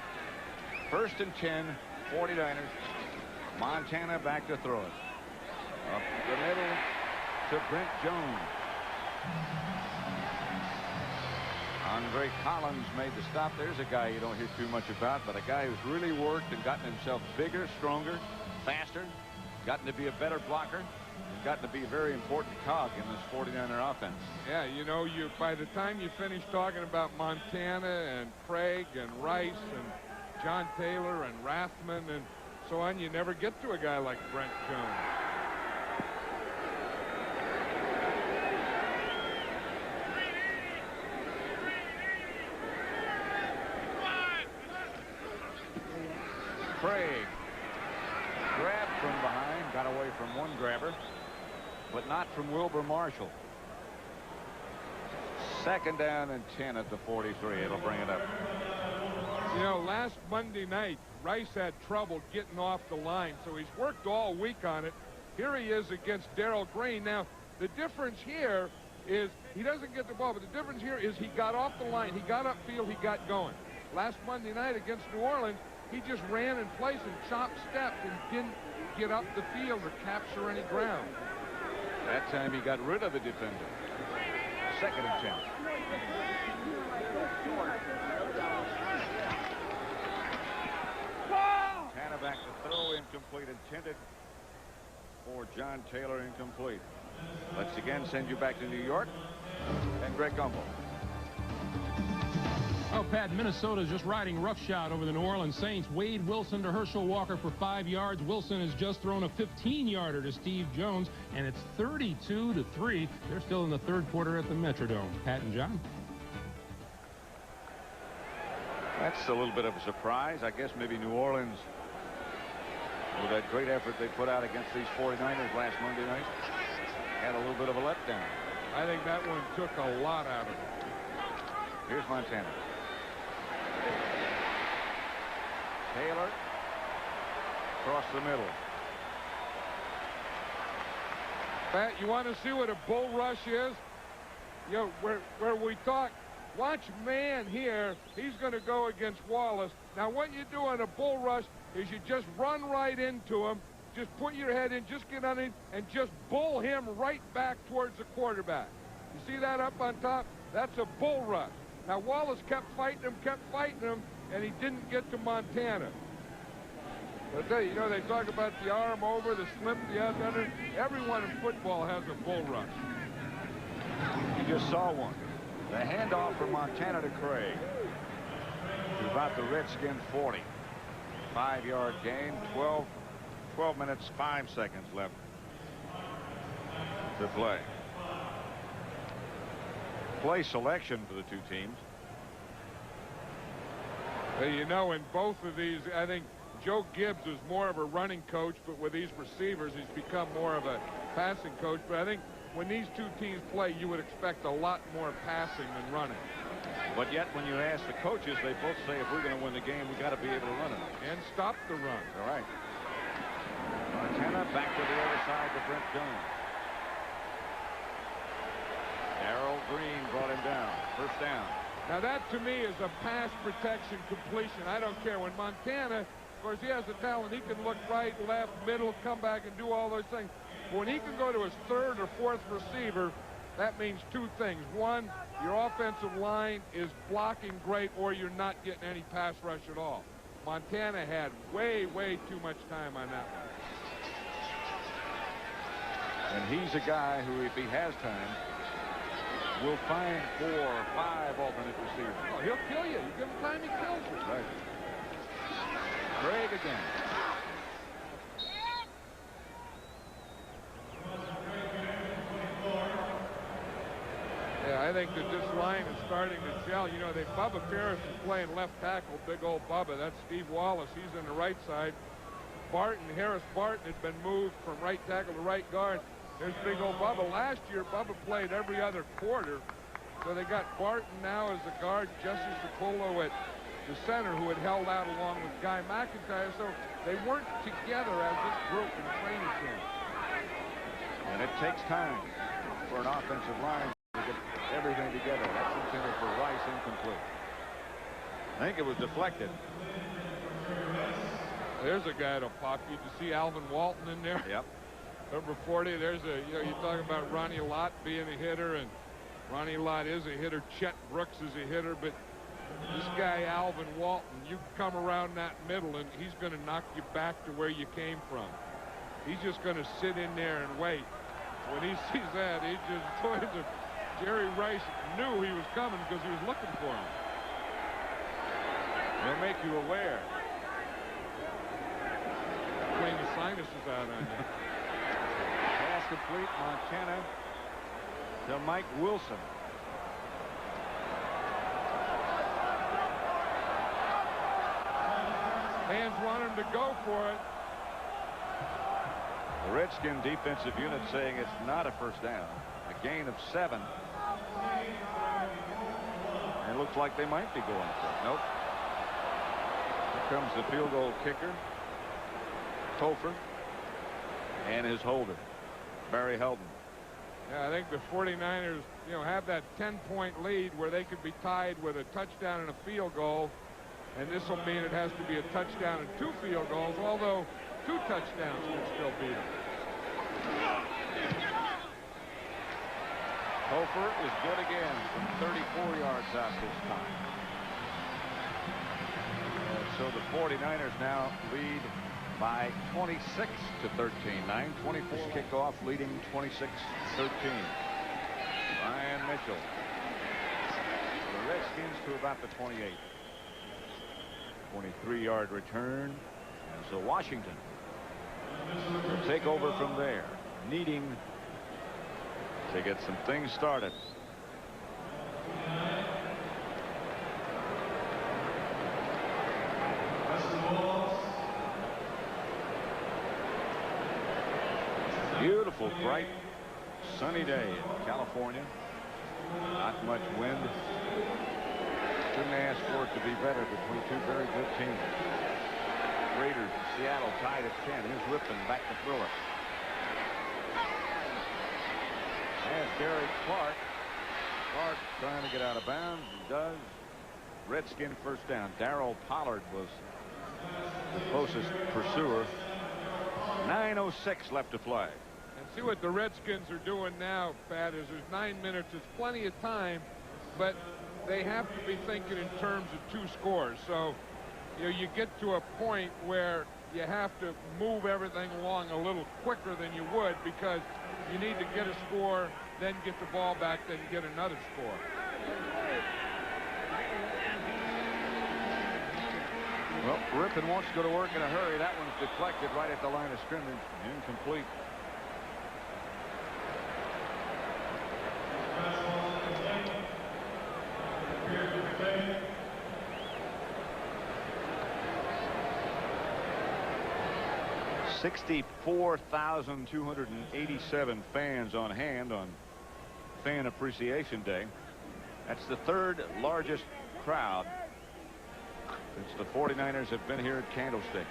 1st and 10, 49ers. Montana back to throw it. Up the middle to Brent Jones. Andre Collins made the stop. There's a guy you don't hear too much about, but a guy who's really worked and gotten himself bigger, stronger, faster, gotten to be a better blocker, and gotten to be a very important cog in this 49er offense. Yeah, you know, by the time you finish talking about Montana and Craig and Rice and John Taylor and Rathman and so on, you never get to a guy like Brent Jones. Craig grabbed from behind, got away from one grabber, but not from Wilbur Marshall. 2nd down and 10 at the 43. It'll bring it up. You know, last Monday night, Rice had trouble getting off the line, so he's worked all week on it. Here he is against Darrell Green. Now, the difference here is he doesn't get the ball, but the difference here is he got off the line, he got upfield, he got going. Last Monday night against New Orleans, he just ran in place and chopped steps and didn't get up the field or capture any ground. That time he got rid of the defender. 2nd and 10. Montana back to throw, incomplete, intended for John Taylor, incomplete. Let's again send you back to New York and Greg Gumbel. Oh, Pat, Minnesota's just riding roughshod over the New Orleans Saints. Wade Wilson to Herschel Walker for 5 yards. Wilson has just thrown a 15-yarder to Steve Jones, and it's 32-3. They're still in the 3rd quarter at the Metrodome. Pat and John. That's a little bit of a surprise. I guess maybe New Orleans, with that great effort they put out against these 49ers last Monday night, had a little bit of a letdown. I think that one took a lot out of it. Here's Montana. Taylor across the middle. Pat, you want to see what a bull rush is? You know, where we talk, watch man here. He's going to go against Wallace. Now, what you do on a bull rush is you just run right into him, just put your head in, just get on him, and just bull him right back towards the quarterback. You see that up on top? That's a bull rush. Now, Wallace kept fighting him, and he didn't get to Montana. But you know, they talk about the arm over, the slip, the other. Everyone in football has a bull rush. You just saw one. The handoff from Montana to Craig. To about the Redskins 40. 5-yard gain, 12 minutes, 5 seconds left to play. Play selection for the 2 teams. You know, in both of these, I think Joe Gibbs was more of a running coach, but with these receivers, he's become more of a passing coach. But I think when these two teams play, you would expect a lot more passing than running. But yet, when you ask the coaches, they both say if we're going to win the game, we got to be able to run it. And stop the run. All right. Montana back to the other side to Brent Jones. Darrell Green brought him down. First down. Now that to me is a pass protection completion. I don't care. When Montana, of course, he has the talent. He can look right, left, middle, come back and do all those things. But when he can go to his third or fourth receiver, that means two things. One, your offensive line is blocking great, or you're not getting any pass rush at all. Montana had way, way too much time on that one. And he's a guy who, if he has time, will find 4 or 5 alternate receivers. Oh, he'll kill you. You give him time, he kills you. Right. Craig again. Yeah, I think that this line is starting to gel. You know, Bubba Ferris is playing left tackle, big old Bubba. That's Steve Wallace. He's on the right side. Harris Barton had been moved from right tackle to right guard. There's big old Bubba. Last year, Bubba played every other quarter. So they got Barton now as the guard, Jesse Sapolo at the center, who had held out along with Guy McIntyre. So they weren't together as this group in training camp. And it takes time for an offensive line to get everything together. That's intended for Rice, incomplete. I think it was deflected. There's a guy that'll pop you. Did you see Alvin Walton in there? Yep. Number 40, there's a, you know, you talk about Ronnie Lott being a hitter, and Ronnie Lott is a hitter. Chet Brooks is a hitter, but this guy, Alvin Walton, you come around that middle, and he's going to knock you back to where you came from. He's just going to sit in there and wait. When he sees that, he just toys him. Jerry Rice knew he was coming because he was looking for him. They'll make you aware. Clean the sinuses out on you. Pass complete, Montana to Mike Wilson. Fans want him to go for it. The Redskin defensive unit saying it's not a first down. A gain of 7. And it looks like they might be going for it. Nope. Here comes the field goal kicker, Topher, and his holder, Barry Heldon. Yeah, I think the 49ers, you know, have that 10-point lead where they could be tied with a touchdown and a field goal. And this will mean it has to be a touchdown and 2 field goals, although 2 touchdowns can still beat them. Topher is good again from 34 yards out this time. So the 49ers now lead by 26 to 13. 9:24 kickoff, leading 26-13. Ryan Mitchell. The Redskins to about the 28. 23-yard return. And so Washington will take over from there, needing to get some things started. Beautiful, bright, sunny day in California. Not much wind. Couldn't ask for it to be better between two very good teams. Raiders and Seattle tied at 10. Here's Rippon back to throw it. And Gary Clark. Clark trying to get out of bounds. He does. Redskin first down. Darrell Pollard was the closest pursuer. 9:06 left to play. And see what the Redskins are doing now, Pat, is there's 9 minutes. It's plenty of time, but they have to be thinking in terms of 2 scores. So, you know, you get to a point where you have to move everything along a little quicker than you would, because you need to get a score, then get the ball back, then get another score. Well, Rippon wants to go to work in a hurry. That one's deflected right at the line of scrimmage. Incomplete. 64,287 fans on hand on Fan Appreciation Day. That's the third largest crowd since the 49ers have been here at Candlestick.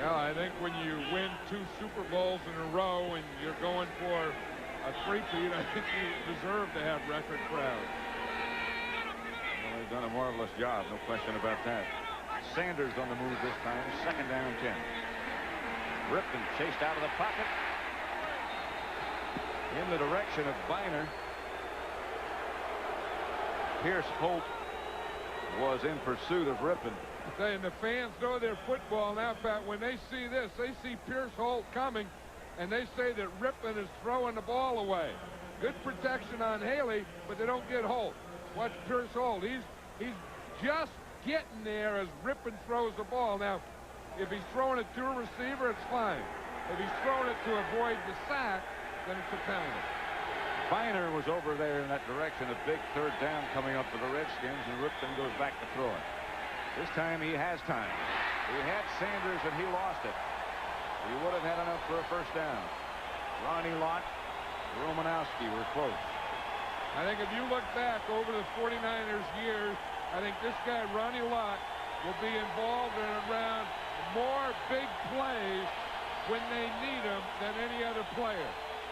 Well, I think when you win 2 Super Bowls in a row and you're going for a three-peat, I think you deserve to have record crowds. Well, they've done a marvelous job, no question about that. Sanders on the move this time, 2nd down 10. Ripken chased out of the pocket in the direction of Biner. Pierce Holt was in pursuit of Ripken. And the fans know their football now, Pat. When they see this, they see Pierce Holt coming, and they say that Ripken is throwing the ball away. Good protection on Haley, but they don't get Holt. Watch Pierce Holt. He's just getting there as Ripken throws the ball. Now, if he's throwing it to a receiver, it's fine. If he's throwing it to avoid the sack, then it's a penalty. Biner was over there in that direction. A big 3rd down coming up for the Redskins, and Ripken goes back to throw it. This time he has time. He had Sanders, and he lost it. He would have had enough for a 1st down. Ronnie Lott, Romanowski were close. I think if you look back over the 49ers years, I think this guy, Ronnie Lott, will be involved in around more big plays when they need him than any other player.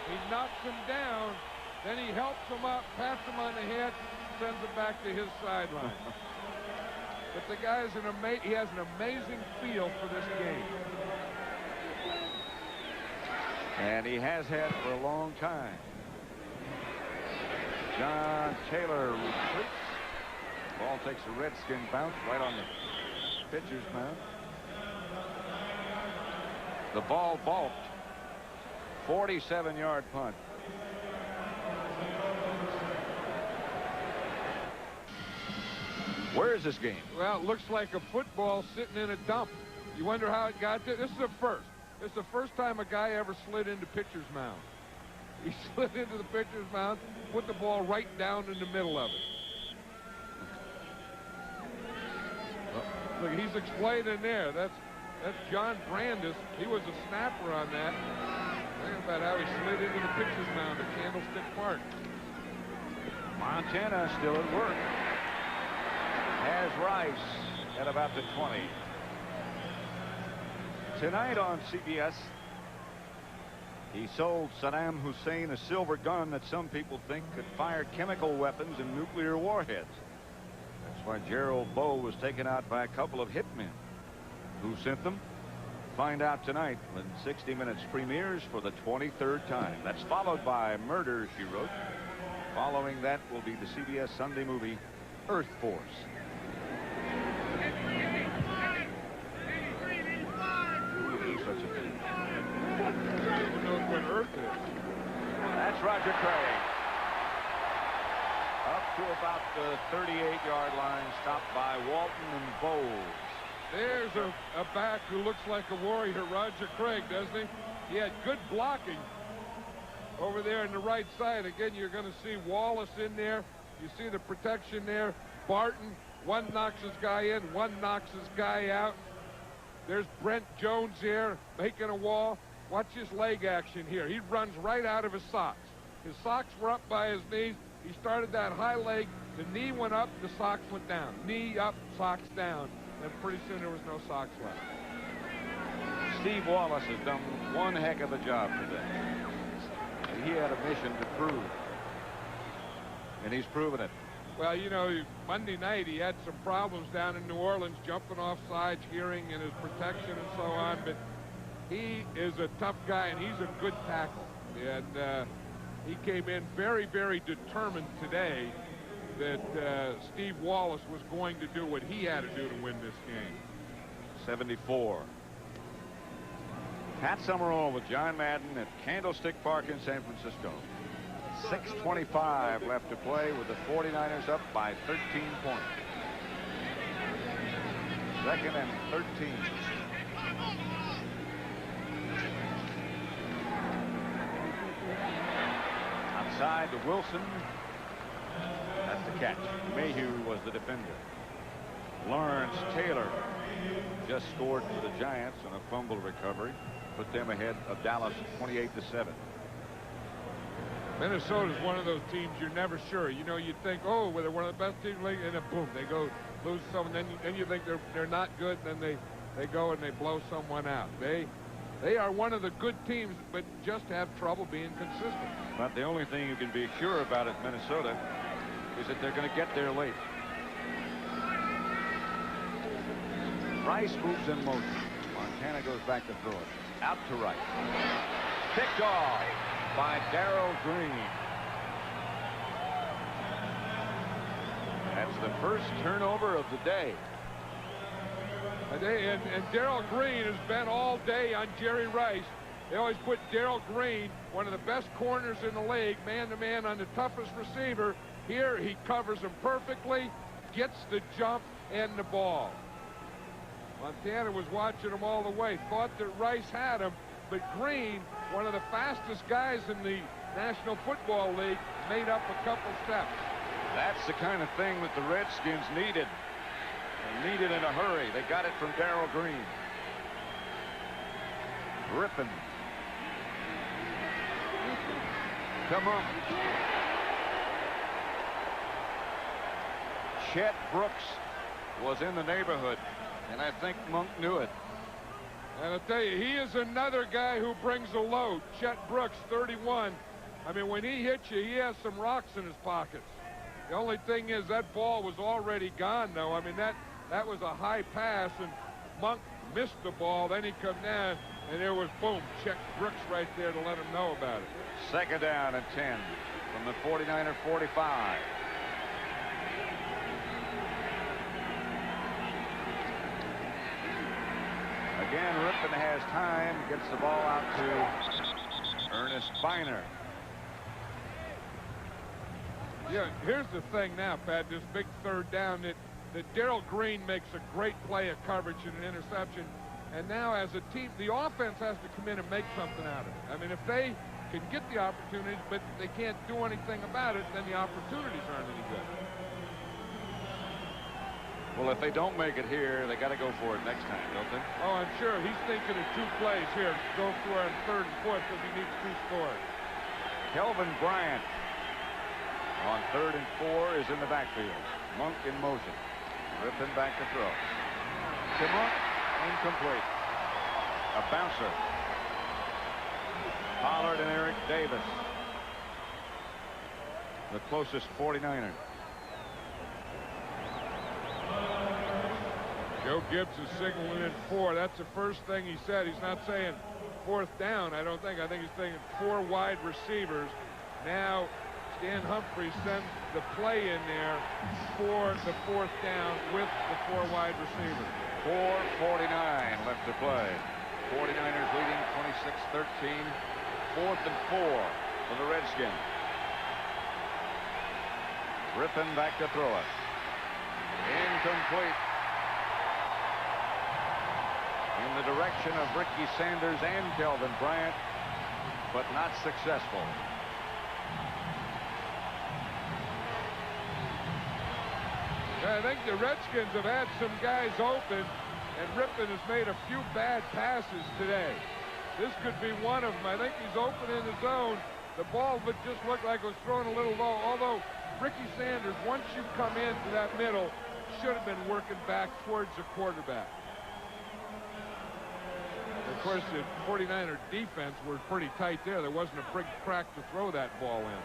He knocks him down, then he helps him up, pats him on the head, sends him back to his sideline. But the guy is he has an amazing feel for this game. And he has had for a long time. John Taylor retreats. Ball takes a Redskin bounce right on the pitcher's mound. The ball balked. 47-yard punt. Where is this game? Well, it looks like a football sitting in a dump. You wonder how it got there. This is a first. It's the first time a guy ever slid into pitcher's mound. He slid into the pitcher's mound, put the ball right down in the middle of it. Look, he's explaining there. That's John Brandis. He was a snapper on that. Think about how he slid into the pitcher's mound at Candlestick Park. Montana still at work. Has Rice at about the 20. Tonight on CBS, he sold Saddam Hussein a silver gun that some people think could fire chemical weapons and nuclear warheads. That's why Gerald Bowe was taken out by a couple of hitmen. Who sent them? Find out tonight when 60 Minutes premieres for the 23rd time. That's followed by Murder, She Wrote. Following that will be the CBS Sunday movie Earth Force. Such a thing. Who knows what Earth is? That's Roger Craig. Up to about the 38-yard line, stopped by Walton and Bowles. There's a back who looks like a warrior, Roger Craig, doesn't he? He had good blocking over there on the right side. Again, you're going to see Wallace in there. You see the protection there. Barton, one knocks his guy in, one knocks his guy out. There's Brent Jones here making a wall. Watch his leg action here. He runs right out of his socks. His socks were up by his knees. He started that high leg. The knee went up, the socks went down. Knee up, socks down. And pretty soon there was no socks left. Steve Wallace has done one heck of a job today. He had a mission to prove. And he's proven it. Well, you know, Monday night he had some problems down in New Orleans, jumping off sides, hearing in his protection and so on. But he is a tough guy, and he's a good tackle. And he came in very, very determined today that Steve Wallace was going to do what he had to do to win this game. 74. Pat Summerall with John Madden at Candlestick Park in San Francisco. 6:25 left to play with the 49ers up by 13 points. 2nd and 13. Outside to Wilson. That's the catch. Mayhew was the defender. Lawrence Taylor just scored for the Giants on a fumble recovery. Put them ahead of Dallas 28-7. Minnesota's one of those teams you're never sure. You know, you think, oh, well, they're one of the best teams in the league, and then boom, they go lose someone. Then you think they're not good, and then they go and they blow someone out. They are one of the good teams, but just have trouble being consistent. But the only thing you can be sure about at Minnesota is that they're going to get there late. Rice moves in motion. Montana goes back to throw it. Out to right. Picked off by Darrell Green. That's the first turnover of the day. And Darrell Green has been all day on Jerry Rice. They always put Darrell Green, one of the best corners in the league, man-to-man on the toughest receiver. Here he covers him perfectly, gets the jump and the ball. Montana was watching him all the way, thought that Rice had him, but Green, one of the fastest guys in the National Football League, made up a couple steps. That's the kind of thing that the Redskins needed. They needed in a hurry. They got it from Darrell Green. Rippon. Come on. Chet Brooks was in the neighborhood, and I think Monk knew it. And I'll tell you, he is another guy who brings a load. Chet Brooks, 31. I mean, when he hits you, he has some rocks in his pockets. The only thing is that ball was already gone, though. I mean, that was a high pass, and Monk missed the ball. Then he come down, and there was, boom, Chet Brooks right there to let him know about it. Second down and 10 from the 49er 45. Again, Rippon has time, gets the ball out to Ernest Biner. Yeah, here's the thing now, Pat, this big third down, that Darrell Green makes a great play of coverage and an interception. And now as a team, the offense has to come in and make something out of it. I mean, if they can get the opportunities, but they can't do anything about it, then the opportunities aren't any good. Well, if they don't make it here, they got to go for it next time, don't they? Oh, I'm sure. He's thinking of two plays here. Go for it on third and fourth because he needs 2 scores. Kelvin Bryant on 3rd and 4 is in the backfield. Monk in motion. Rippon back to throw. To Monk, incomplete. A bouncer. Pollard and Eric Davis, the closest 49er. Joe Gibbs is signaling in 4. That's the first thing he said. He's not saying 4th down, I don't think. I think he's saying 4 wide receivers. Now Stan Humphries sends the play in there for the 4th down with the 4 wide receivers. 4:49 left to play. 49ers leading 26-13. 4th and 4 for the Redskins. Rippon back to throw it. Incomplete. In the direction of Ricky Sanders and Kelvin Bryant, but not successful. I think the Redskins have had some guys open, and Rippon has made a few bad passes today. This could be one of them. I think he's open in the zone. The ball would just look like it was thrown a little low, although Ricky Sanders, once you come into that middle, should have been working back towards the quarterback. Of course, the 49er defense were pretty tight there. There wasn't a big crack to throw that ball in.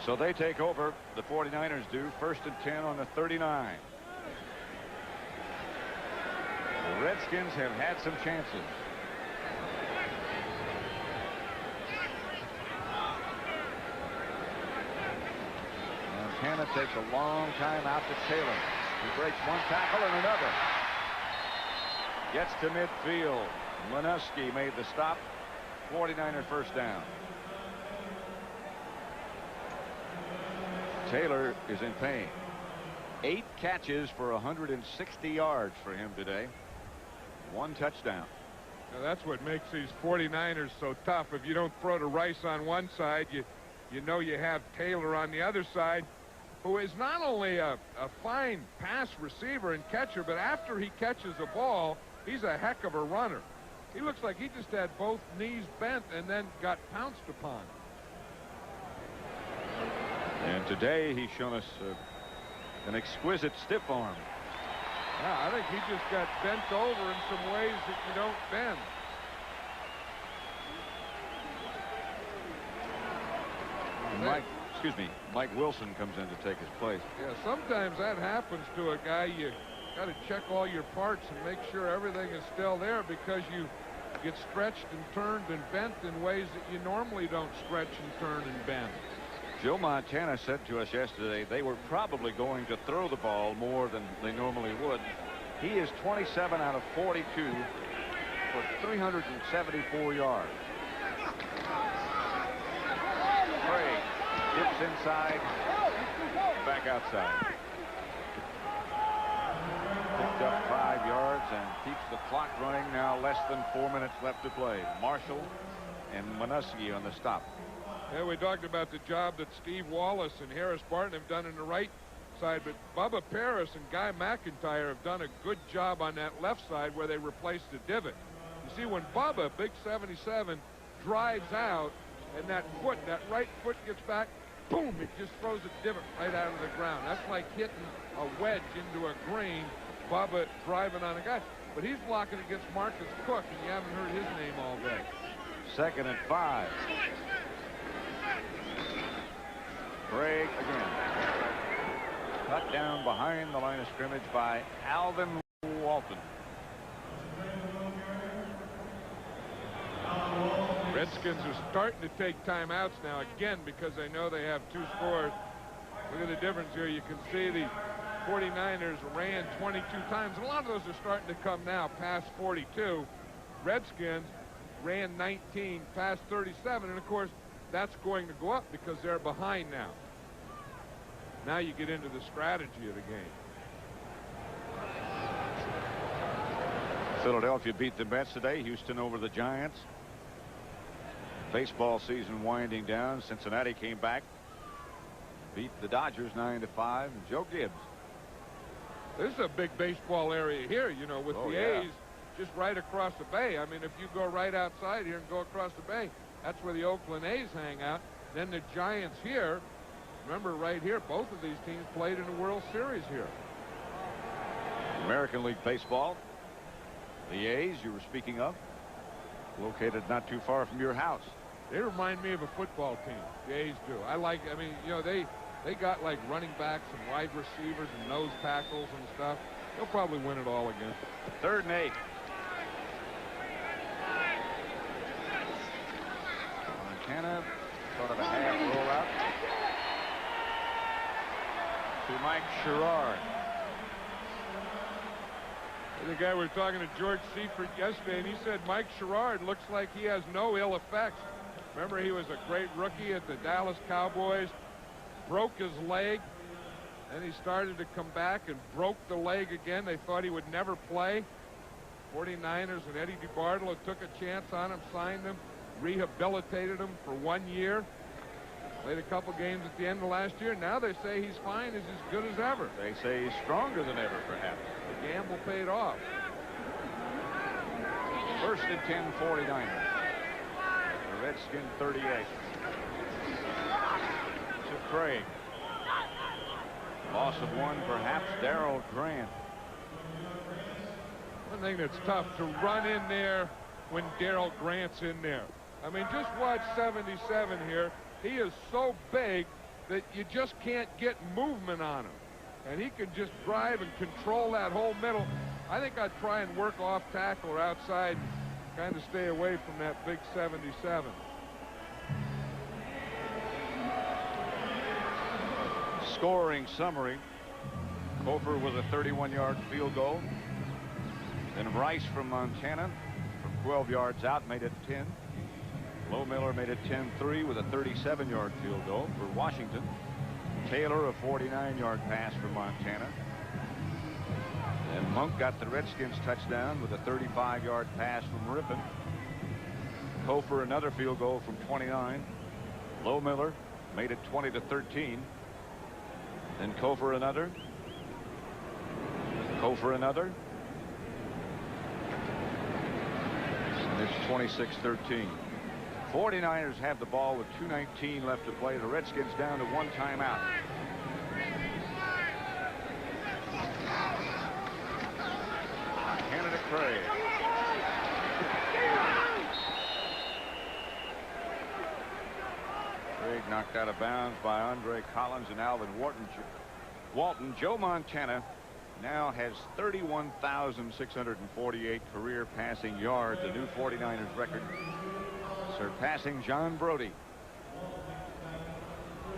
So they take over. The 49ers do. 1st and 10 on the 39. The Redskins have had some chances. Montana takes a long time out to Taylor. He breaks one tackle and another. Gets to midfield. Lenuski made the stop. 49er 1st down. Taylor is in pain. 8 catches for 160 yards for him today. 1 touchdown. Now that's what makes these 49ers so tough. If you don't throw to Rice on one side, you know you have Taylor on the other side. who is not only a fine pass receiver and catcher, but after he catches a ball, he's a heck of a runner. He looks like he just had both knees bent and then got pounced upon. And today he's shown us an exquisite stiff arm. Yeah, I think he just got bent over in some ways that you don't bend. Mike Wilson comes in to take his place. Yeah, sometimes that happens to a guy. You got to check all your parts and make sure everything is still there, because you get stretched and turned and bent in ways that you normally don't stretch and turn and bend. Joe Montana said to us yesterday they were probably going to throw the ball more than they normally would. He is 27 out of 42 for 374 yards. Craig dips inside, back outside. Picked up 5 yards and keeps the clock running. Now less than 4 minutes left to play. Marshall and Minuski on the stop. Yeah, we talked about the job that Steve Wallace and Harris Barton have done in the right side, but Bubba Paris and Guy McIntyre have done a good job on that left side where they replaced the divot. You see, when Bubba, big 77, drives out and that right foot gets back, boom, it just throws a divot right out of the ground. That's like hitting a wedge into a green. Bubba driving on a guy, but he's blocking against Marcus Cook, and you haven't heard his name all day. 2nd and 5. Craig again. Cut down behind the line of scrimmage by Alvin Walton. Redskins are starting to take timeouts now again because they know they have 2 scores. Look at the difference here. You can see the 49ers ran 22 times, and a lot of those are starting to come now past 42. Redskins ran 19 past 37, and of course that's going to go up because they're behind now. Now you get into the strategy of the game. Philadelphia beat the Mets today. Houston over the Giants. Baseball season winding down. Cincinnati came back, beat the Dodgers 9-5. And Joe Gibbs. This is a big baseball area here, you know, with the A's just right across the bay. I mean, if you go right outside here and go across the bay, that's where the Oakland A's hang out. Then the Giants here. Remember, right here, both of these teams played in the World Series here. American League Baseball. The A's you were speaking of, located not too far from your house. They remind me of a football team. The A's do. I mean, you know, they got like running backs and wide receivers and nose tackles and stuff. They'll probably win it all again. 3rd and 8. Montana, sort of a half rollout to Mike Sherrard. The guy we were talking to, George Seifert, yesterday, and he said Mike Sherrard looks like he has no ill effects. Remember, he was a great rookie at the Dallas Cowboys, broke his leg, and he started to come back and broke the leg again. They thought he would never play. 49ers and Eddie DeBartolo took a chance on him, signed him, rehabilitated him for 1 year. Played a couple games at the end of last year. Now they say he's fine, is as good as ever. They say he's stronger than ever, perhaps. The gamble paid off. 1st and 10, 49ers. The Redskin 38. To Craig. Loss of 1, perhaps. Darrell Grant. One thing that's tough, to run in there when Darrell Grant's in there. I mean, just watch 77 here. He is so big that you just can't get movement on him. And he can just drive and control that whole middle. I think I'd try and work off tackle or outside, kind of stay away from that big 77. Scoring summary. Kofer with a 31-yard field goal. Then Rice from Montana from 12 yards out made it 10. Lowe Miller made it 10-3 with a 37-yard field goal for Washington. Taylor a 49-yard pass for Montana. And Monk got the Redskins touchdown with a 35-yard pass from Rippon. Kofer another field goal from 29. Lowe Miller made it 20-13. Then Coe for another. Coe for another. And it's 26-13. 49ers have the ball with 2:19 left to play. The Redskins down to one timeout. Canada Craig. Craig knocked out of bounds by Andre Collins and Alvin Walton. Joe Montana now has 31,648 career passing yards, a new 49ers record, surpassing John Brody.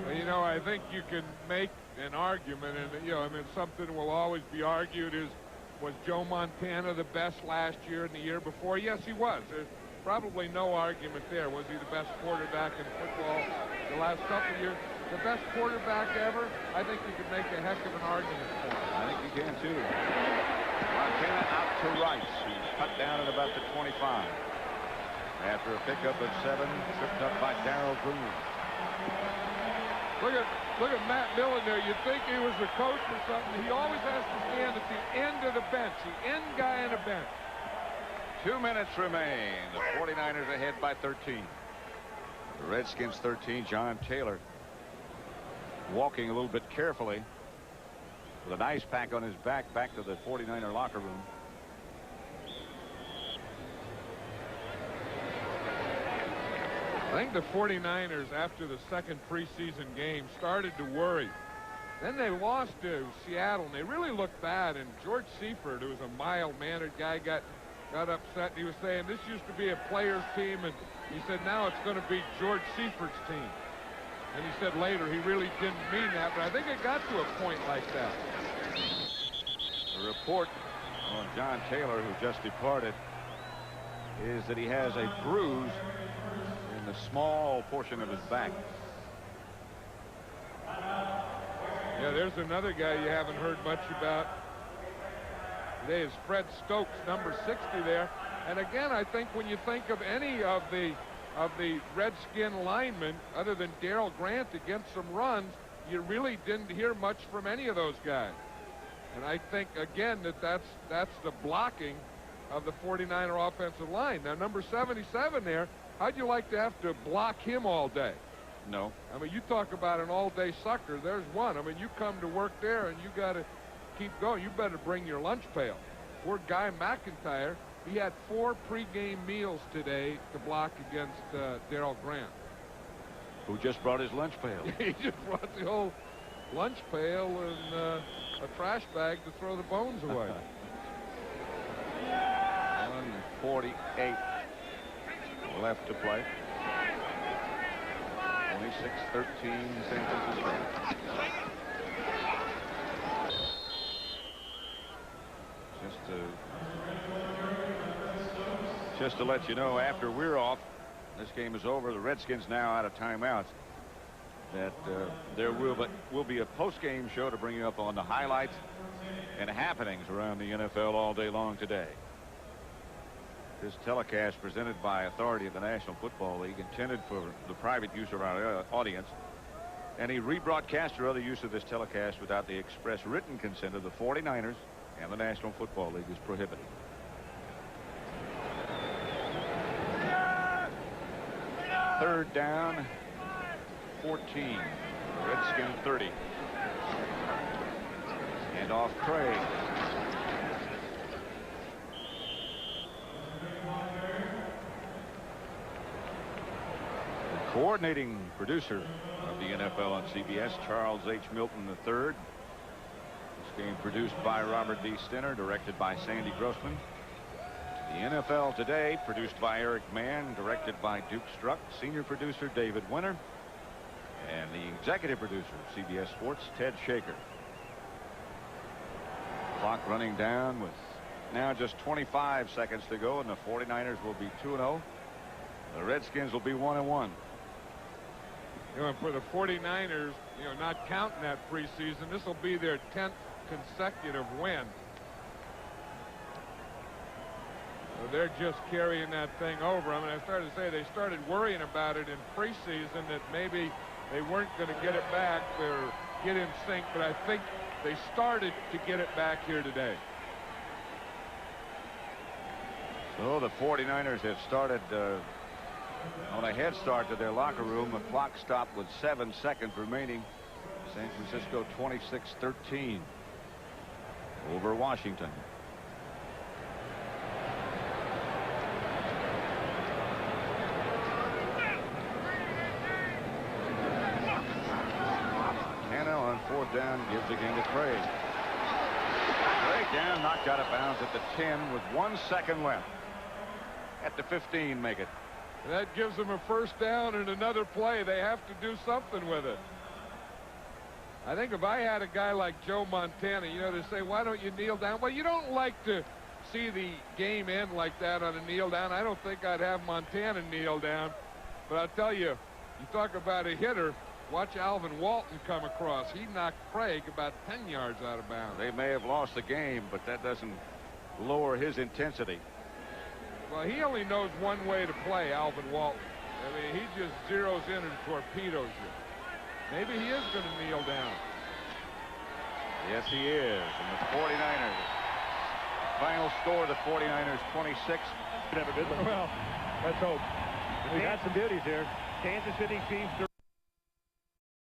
Well, you know, I think you can make an argument, and you know, I mean, something will always be argued is, was Joe Montana the best last year and the year before? Yes, he was. There's probably no argument there. Was he the best quarterback in football the last couple of years? The best quarterback ever? I think you could make a heck of an argument for him. I think you can too. Montana out to Rice, who's cut down at about the 25. After a pickup of 7, tripped up by Darrell Green. Look at Matt Millen there. You'd think he was the coach or something. He always has to stand at the end of the bench, the end guy on the bench. 2 minutes remain. The 49ers ahead by 13. The Redskins 13. John Taylor walking a little bit carefully with an ice pack on his back to the 49er locker room. I think the 49ers, after the second preseason game, started to worry. Then they lost to Seattle, and they really looked bad. And George Seifert, who was a mild-mannered guy, got upset. He was saying this used to be a players' team, and he said now it's going to be George Seifert's team. And he said later he really didn't mean that, but I think it got to a point like that. The report on John Taylor, who just departed, is that he has a bruise in the small portion of his back. Yeah, there's another guy you haven't heard much about today is Fred Stokes, number 60 there. And again, I think when you think of any of the Redskin linemen other than Darrell Grant against some runs, you really didn't hear much from any of those guys. And I think again that's the blocking of the 49er offensive line. Now number 77 there, how'd you like to have to block him all day? No. I mean, you talk about an all-day sucker. There's one. I mean, you come to work there and you got to keep going. You better bring your lunch pail. Poor Guy McIntyre, he had 4 pregame meals today to block against Darrell Grant. Who just brought his lunch pail. He just brought the whole lunch pail and a trash bag to throw the bones away. 1:48 left to play. 26-13 San Francisco. Just to let you know, after we're off, this game is over. The Redskins now out of timeouts. That there will be a post-game show to bring you up on the highlights and happenings around the NFL all day long today. This telecast presented by authority of the National Football League, intended for the private use of our audience. Any rebroadcast or other use of this telecast without the express written consent of the 49ers and the National Football League is prohibited. Third down, 14. Redskin 30. And off Craig. The coordinating producer of the NFL on CBS, Charles H. Milton III. This game produced by Robert D. Stinner, directed by Sandy Grossman. The NFL Today, produced by Eric Mann, directed by Duke Struck, senior producer David Winter, and the executive producer of CBS Sports, Ted Shaker. Clock running down with now just 25 seconds to go, and the 49ers will be 2-0. The Redskins will be 1-1. You know, for the 49ers, you know, not counting that preseason, this will be their 10th consecutive win. So they're just carrying that thing over. I mean, I started to say they started worrying about it in preseason that maybe they weren't going to get it back. Their get in sync, but I think they started to get it back here today. So the 49ers have started on a head start to their locker room. The clock stopped with 7 seconds remaining. San Francisco 26-13 over Washington. Hanna on 4th down gives again to Craig. Craig down, knocked out of bounds at the 10 with 1 second left. At the 15, make it. That gives them a 1st down and another play. They have to do something with it. I think if I had a guy like Joe Montana, you know, they say, why don't you kneel down? Well, you don't like to see the game end like that on a kneel down. I don't think I'd have Montana kneel down. But I'll tell you, you talk about a hitter, watch Alvin Walton come across. He knocked Craig about 10 yards out of bounds. They may have lost the game, but that doesn't lower his intensity. Well, he only knows one way to play, Alvin Walton. I mean, he just zeroes in and torpedoes you. Maybe he is going to kneel down. Yes, he is. And the 49ers. Final score, the 49ers 26. Have a good one. Well, let's hope. We've had some beauties here. Kansas City Chiefs.